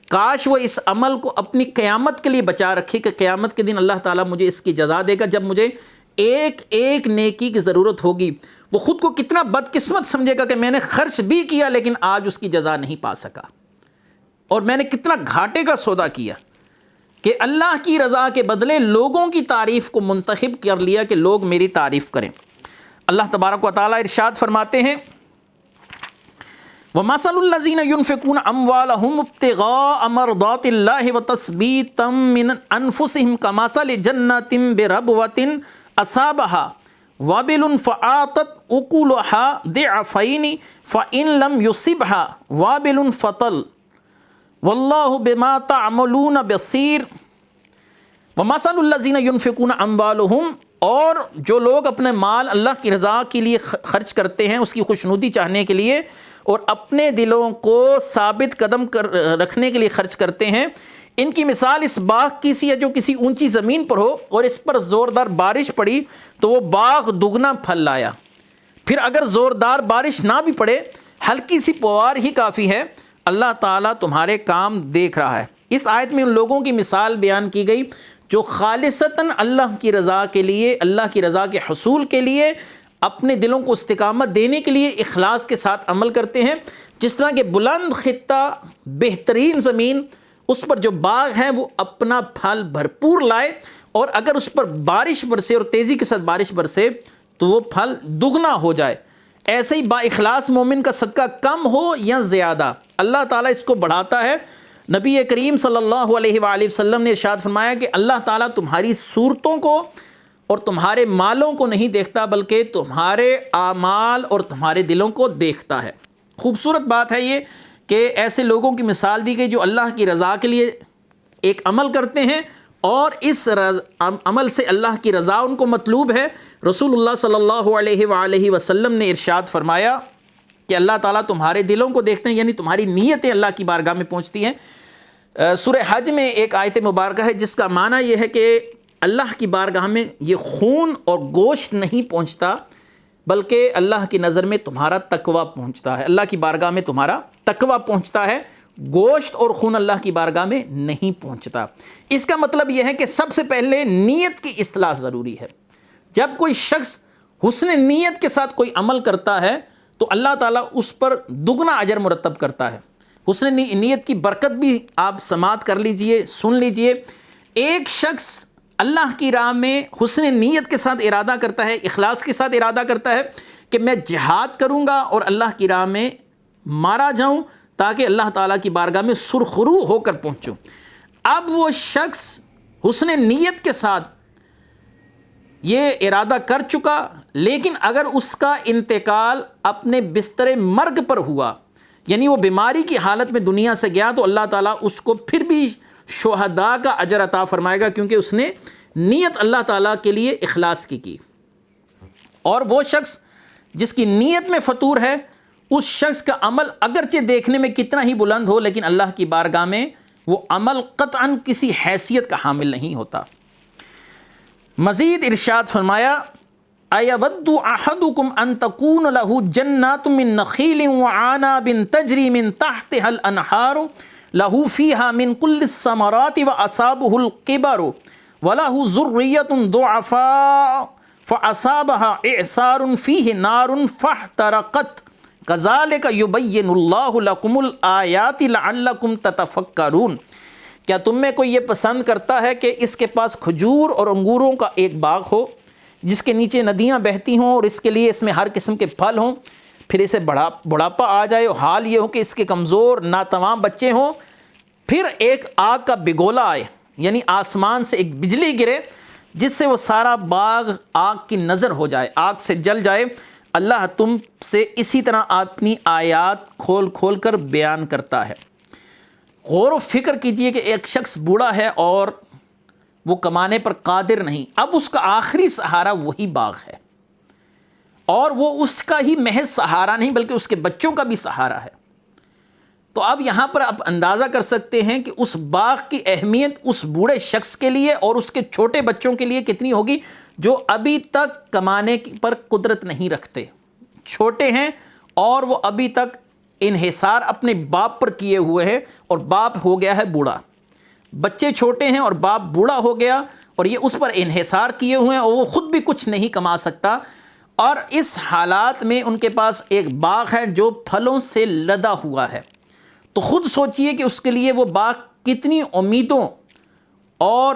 Speaker 2: کاش وہ اس عمل کو اپنی قیامت کے لیے بچا رکھے کہ قیامت کے دن اللہ تعالیٰ مجھے اس کی جزا دے گا، جب مجھے ایک ایک نیکی کی ضرورت ہوگی۔ وہ خود کو کتنا بدقسمت سمجھے گا کہ میں نے خرچ بھی کیا لیکن آج اس کی جزا نہیں پا سکا، اور میں نے کتنا گھاٹے کا سودا کیا کہ اللہ کی رضا کے بدلے لوگوں کی تعریف کو منتخب کر لیا کہ لوگ میری تعریف کریں۔ اللہ تبارک و تعالیٰ ارشاد فرماتے ہیں وَمَثَلُ الَّذِينَ يُنْفِقُونَ أَمْوَالَهُمُ ابْتِغَاءَ مَرْضَاتِ اللَّهِ وَتَثْبِيتًا مِّنْ أَنفُسِهِمْ كَمَثَلِ جَنَّةٍ بِرَبْوَةٍ أَصَابَهَا وَابِلٌ فَآتَتْ أُكُلَهَا ضِعْفَيْنِ فَإِن لَّمْ يُصِبْهَا وَابِلٌ فَطَلٌ وَاللَّهُ بِمَا تَعْمَلُونَ بَصِيرٌ۔ وَمَثَلُ الَّذِينَ يُنْفِقُونَ أَمْوَالَهُمْ، اور جو لوگ اپنے مال اللہ کی رضا کے لیے خرچ کرتے ہیں، اس کی خوشنودی چاہنے کے لیے، اور اپنے دلوں کو ثابت قدم رکھنے کے لیے خرچ کرتے ہیں، ان کی مثال اس باغ کی سی ہے جو کسی اونچی زمین پر ہو اور اس پر زوردار بارش پڑی تو وہ باغ دگنا پھل لایا۔ پھر اگر زوردار بارش نہ بھی پڑے، ہلکی سی پوار ہی کافی ہے، اللہ تعالیٰ تمہارے کام دیکھ رہا ہے۔ اس آیت میں ان لوگوں کی مثال بیان کی گئی جو خالصتاً اللہ کی رضا کے لیے، اللہ کی رضا کے حصول کے لیے، اپنے دلوں کو استقامت دینے کے لیے اخلاص کے ساتھ عمل کرتے ہیں۔ جس طرح کہ بلند خطہ، بہترین زمین، اس پر جو باغ ہیں وہ اپنا پھل بھرپور لائے، اور اگر اس پر بارش برسے اور تیزی کے ساتھ بارش برسے تو وہ پھل دگنا ہو جائے۔ ایسے ہی با اخلاص مومن کا صدقہ کم ہو یا زیادہ، اللہ تعالیٰ اس کو بڑھاتا ہے۔ نبی کریم صلی اللہ علیہ وآلہ وسلم نے ارشاد فرمایا کہ اللہ تعالیٰ تمہاری صورتوں کو اور تمہارے مالوں کو نہیں دیکھتا بلکہ تمہارے اعمال اور تمہارے دلوں کو دیکھتا ہے۔ خوبصورت بات ہے یہ کہ ایسے لوگوں کی مثال دی گئی جو اللہ کی رضا کے لیے ایک عمل کرتے ہیں، اور اس عمل سے اللہ کی رضا ان کو مطلوب ہے۔ رسول اللہ صلی اللہ علیہ وآلہ وسلم نے ارشاد فرمایا کہ اللہ تعالیٰ تمہارے دلوں کو دیکھتے ہیں، یعنی تمہاری نیتیں اللہ کی بارگاہ میں پہنچتی ہیں۔ سورہ حج میں ایک آیت مبارکہ ہے جس کا معنی یہ ہے کہ اللہ کی بارگاہ میں یہ خون اور گوشت نہیں پہنچتا بلکہ اللہ کی نظر میں تمہارا تقویٰ پہنچتا ہے۔ اللہ کی بارگاہ میں تمہارا تقویٰ پہنچتا ہے، گوشت اور خون اللہ کی بارگاہ میں نہیں پہنچتا۔ اس کا مطلب یہ ہے کہ سب سے پہلے نیت کی اصلاح ضروری ہے۔ جب کوئی شخص حسن نیت کے ساتھ کوئی عمل کرتا ہے تو اللہ تعالیٰ اس پر دگنا اجر مرتب کرتا ہے۔ حسن نیت کی برکت بھی آپ سماعت کر لیجئے، سن لیجئے۔ ایک شخص اللہ کی راہ میں حسن نیت کے ساتھ ارادہ کرتا ہے، اخلاص کے ساتھ ارادہ کرتا ہے کہ میں جہاد کروں گا اور اللہ کی راہ میں مارا جاؤں تاکہ اللہ تعالیٰ کی بارگاہ میں سرخرو ہو کر پہنچوں۔ اب وہ شخص حسن نیت کے ساتھ یہ ارادہ کر چکا، لیکن اگر اس کا انتقال اپنے بستر مرگ پر ہوا، یعنی وہ بیماری کی حالت میں دنیا سے گیا، تو اللہ تعالیٰ اس کو پھر بھی شہداء کا اجر عطا فرمائے گا، کیونکہ اس نے نیت اللہ تعالیٰ کے لیے اخلاص کی۔ اور وہ شخص جس کی نیت میں فطور ہے، اس شخص کا عمل اگرچہ دیکھنے میں کتنا ہی بلند ہو لیکن اللہ کی بارگاہ میں وہ عمل قطعاً کسی حیثیت کا حامل نہیں ہوتا۔ مزید ارشاد فرمایا اَيَوَدُّ أَحَدُكُمْ أَن تَكُونَ لَهُ جَنَّاتٌ مِّن نَخِيلٍ وَعَنَابٍ تَجْرِي مِن تَحْتِهَا الْأَنْهَارُ لَهُ فِيهَا مِن كُلِّ الثَّمَرَاتِ وَأَصَابَهُ الْكِبَرُ وَلَهُ ذُرِّيَّةٌ ضُعَفَاءُ فَأَصَابَهَا إِعْصَارٌ فِيهِ نَارٌ فَاحْتَرَقَتْ كَذَلِكَ يُبَيِّنُ اللَّهُ لَكُمُ الْآيَاتِ لَعَلَّكُمْ تَتَفَكَّرُونَ۔ کیا تم میں کوئی یہ پسند کرتا ہے کہ اس کے پاس کھجور اور انگوروں کا ایک باغ ہو جس کے نیچے ندیاں بہتی ہوں اور اس کے لیے اس میں ہر قسم کے پھل ہوں، پھر اسے بڑھاپا آ جائے اور حال یہ ہو کہ اس کے کمزور ناتمام بچے ہوں، پھر ایک آگ کا بگولا آئے، یعنی آسمان سے ایک بجلی گرے جس سے وہ سارا باغ آگ کی نظر ہو جائے، آگ سے جل جائے۔ اللہ تم سے اسی طرح اپنی آیات کھول کھول کر بیان کرتا ہے۔ غور و فکر کیجئے کہ ایک شخص بوڑھا ہے اور وہ کمانے پر قادر نہیں، اب اس کا آخری سہارا وہی باغ ہے، اور وہ اس کا ہی محض سہارا نہیں بلکہ اس کے بچوں کا بھی سہارا ہے۔ تو اب یہاں پر آپ اندازہ کر سکتے ہیں کہ اس باغ کی اہمیت اس بوڑھے شخص کے لیے اور اس کے چھوٹے بچوں کے لیے کتنی ہوگی، جو ابھی تک کمانے پر قدرت نہیں رکھتے، چھوٹے ہیں اور وہ ابھی تک انحصار اپنے باپ پر کیے ہوئے ہیں، اور باپ ہو گیا ہے بوڑھا۔ بچے چھوٹے ہیں اور باپ بوڑھا ہو گیا اور یہ اس پر انحصار کیے ہوئے ہیں، اور وہ خود بھی کچھ نہیں کما سکتا، اور اس حالات میں ان کے پاس ایک باغ ہے جو پھلوں سے لدا ہوا ہے۔ تو خود سوچئے کہ اس کے لیے وہ باغ کتنی امیدوں اور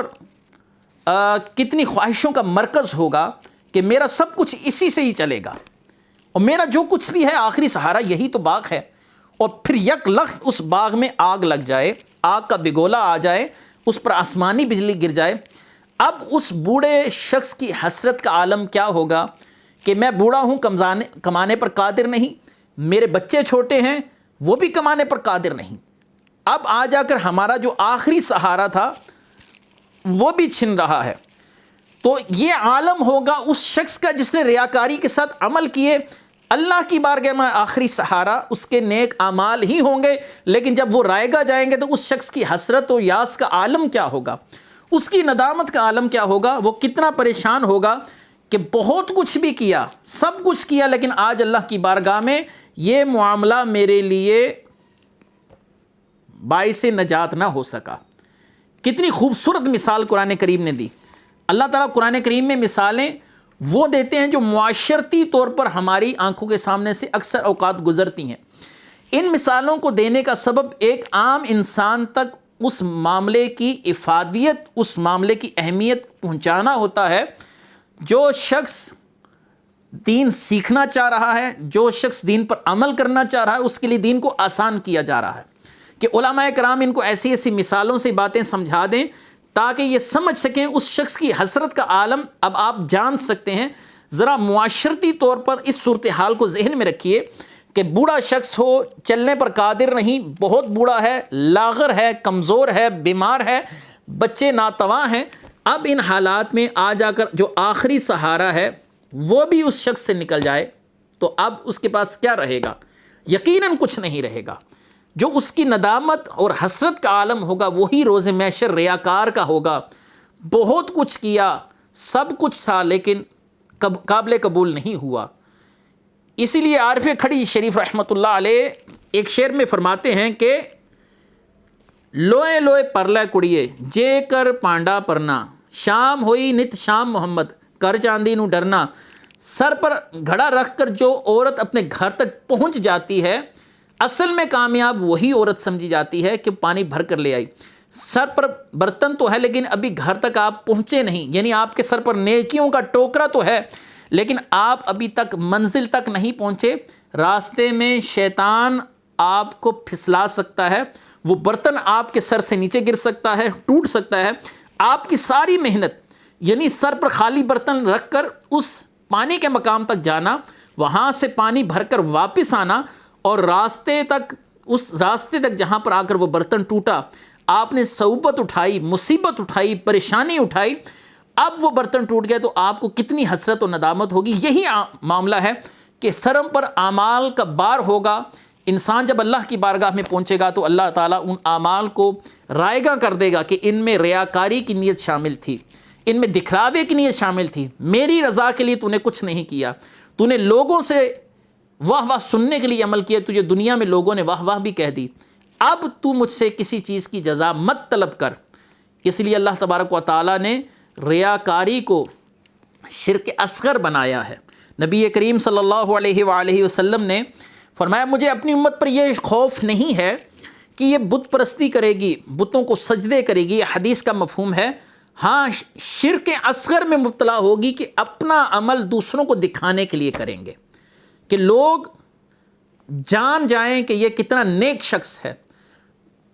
Speaker 2: کتنی خواہشوں کا مرکز ہوگا کہ میرا سب کچھ اسی سے ہی چلے گا، اور میرا جو کچھ بھی ہے آخری سہارا یہی تو باغ ہے۔ اور پھر یک لخت اس باغ میں آگ لگ جائے، آگ کا بگولا آ جائے، اس پر آسمانی بجلی گر جائے، اب اس بوڑھے شخص کی حسرت کا عالم کیا ہوگا کہ میں بوڑھا ہوں، کمانے پر قادر نہیں، میرے بچے چھوٹے ہیں، وہ بھی کمانے پر قادر نہیں، اب آ جا کر ہمارا جو آخری سہارا تھا وہ بھی چھن رہا ہے۔ تو یہ عالم ہوگا اس شخص کا جس نے ریاکاری کے ساتھ عمل کیے۔ اللہ کی بارگاہ میں آخری سہارا اس کے نیک اعمال ہی ہوں گے، لیکن جب وہ رائے گاہ جائیں گے تو اس شخص کی حسرت و یاس کا عالم کیا ہوگا، اس کی ندامت کا عالم کیا ہوگا، وہ کتنا پریشان ہوگا کہ بہت کچھ بھی کیا، سب کچھ کیا، لیکن آج اللہ کی بارگاہ میں یہ معاملہ میرے لیے باعث نجات نہ ہو سکا۔ کتنی خوبصورت مثال قرآن کریم نے دی۔ اللہ تعالیٰ قرآن کریم میں مثالیں وہ دیتے ہیں جو معاشرتی طور پر ہماری آنکھوں کے سامنے سے اکثر اوقات گزرتی ہیں۔ ان مثالوں کو دینے کا سبب ایک عام انسان تک اس معاملے کی افادیت، اس معاملے کی اہمیت پہنچانا ہوتا ہے۔ جو شخص دین سیکھنا چاہ رہا ہے، جو شخص دین پر عمل کرنا چاہ رہا ہے، اس کے لیے دین کو آسان کیا جا رہا ہے کہ علماء کرام ان کو ایسی ایسی مثالوں سے باتیں سمجھا دیں تاکہ یہ سمجھ سکیں اس شخص کی حسرت کا عالم۔ اب آپ جان سکتے ہیں، ذرا معاشرتی طور پر اس صورتحال کو ذہن میں رکھیے کہ بوڑھا شخص ہو، چلنے پر قادر نہیں، بہت بوڑھا ہے، لاغر ہے، کمزور ہے، بیمار ہے، بچے ناتواں ہیں۔ اب ان حالات میں آ جا کر جو آخری سہارا ہے وہ بھی اس شخص سے نکل جائے تو اب اس کے پاس کیا رہے گا؟ یقیناً کچھ نہیں رہے گا۔ جو اس کی ندامت اور حسرت کا عالم ہوگا وہی روز محشر ریاکار کا ہوگا۔ بہت کچھ کیا، سب کچھ تھا، لیکن قابل قبول نہیں ہوا۔ اسی لیے عارف کھڑی شریف رحمۃ اللہ علیہ ایک شعر میں فرماتے ہیں کہ لوئے لوئے پرلے کڑیے جے کر پانڈا پرنا، شام ہوئی نت شام محمد کر چاندی نو ڈرنا۔ سر پر گھڑا رکھ کر جو عورت اپنے گھر تک پہنچ جاتی ہے، اصل میں کامیاب وہی عورت سمجھی جاتی ہے کہ پانی بھر کر لے آئی۔ سر پر برتن تو ہے لیکن ابھی گھر تک آپ پہنچے نہیں، یعنی آپ کے سر پر نیکیوں کا ٹوکرا تو ہے لیکن آپ ابھی تک منزل تک نہیں پہنچے۔ راستے میں شیطان آپ کو پھسلا سکتا ہے، وہ برتن آپ کے سر سے نیچے گر سکتا ہے، ٹوٹ سکتا ہے۔ آپ کی ساری محنت یعنی سر پر خالی برتن رکھ کر اس پانی کے مقام تک جانا، وہاں سے پانی بھر کر واپس آنا، اور اس راستے تک جہاں پر آ کر وہ برتن ٹوٹا، آپ نے صعوبت اٹھائی، مصیبت اٹھائی، پریشانی اٹھائی، اب وہ برتن ٹوٹ گئے تو آپ کو کتنی حسرت و ندامت ہوگی۔ یہی معاملہ ہے کہ سرم پر اعمال کا بار ہوگا۔ انسان جب اللہ کی بارگاہ میں پہنچے گا تو اللہ تعالیٰ ان اعمال کو رائے گاہ کر دے گا کہ ان میں ریاکاری کی نیت شامل تھی، ان میں دکھلاوے کی نیت شامل تھی، میری رضا کے لیے تو نے کچھ نہیں کیا، تو نے لوگوں سے واہ واہ سننے کے لیے عمل کیا، تجھے دنیا میں لوگوں نے واہ واہ بھی کہہ دی، اب تو مجھ سے کسی چیز کی جزا مت طلب کر۔ اس لیے اللہ تبارک و تعالیٰ نے ریاکاری کو شرک اصغر بنایا ہے۔ نبی کریم صلی اللہ علیہ وآلہ وسلم نے فرمایا مجھے اپنی امت پر یہ خوف نہیں ہے کہ یہ بت پرستی کرے گی، بتوں کو سجدے کرے گی، یہ حدیث کا مفہوم ہے۔ ہاں شرک اصغر میں مبتلا ہوگی کہ اپنا عمل دوسروں کو دکھانے کے لیے کریں گے کہ لوگ جان جائیں کہ یہ کتنا نیک شخص ہے۔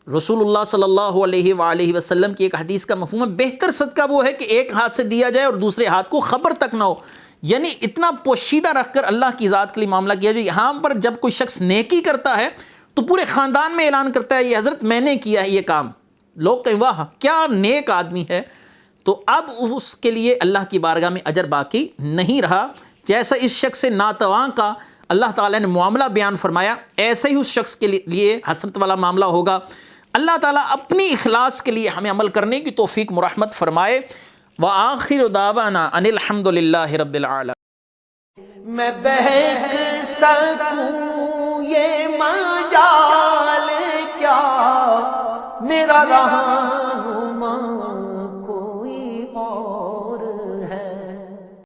Speaker 2: رسول اللہ صلی اللہ علیہ وآلہ وسلم کی ایک حدیث کا مفہوم ہے بہتر صدقہ وہ ہے کہ ایک ہاتھ سے دیا جائے اور دوسرے ہاتھ کو خبر تک نہ ہو، یعنی اتنا پوشیدہ رکھ کر اللہ کی ذات کے لیے معاملہ کیا جائے۔ یہاں پر جب کوئی شخص نیکی کرتا ہے تو پورے خاندان میں اعلان کرتا ہے یہ حضرت میں نے کیا ہے یہ کام، لوگ کہیں واہ کیا نیک آدمی ہے، تو اب اس کے لیے اللہ کی بارگاہ میں اجر باقی نہیں رہا۔ جیسا اس شخص سے ناتواں کا اللہ تعالیٰ نے معاملہ بیان فرمایا، ایسے ہی اس شخص کے لیے حسرت والا معاملہ ہوگا۔ اللہ تعالیٰ اپنی اخلاص کے لیے ہمیں عمل کرنے کی توفیق مرحمت فرمائے۔ وآخر دعوانا ان الحمد للہ رب العالمین۔
Speaker 1: میں بہک سکوں یہ مجال کیا میرا رہا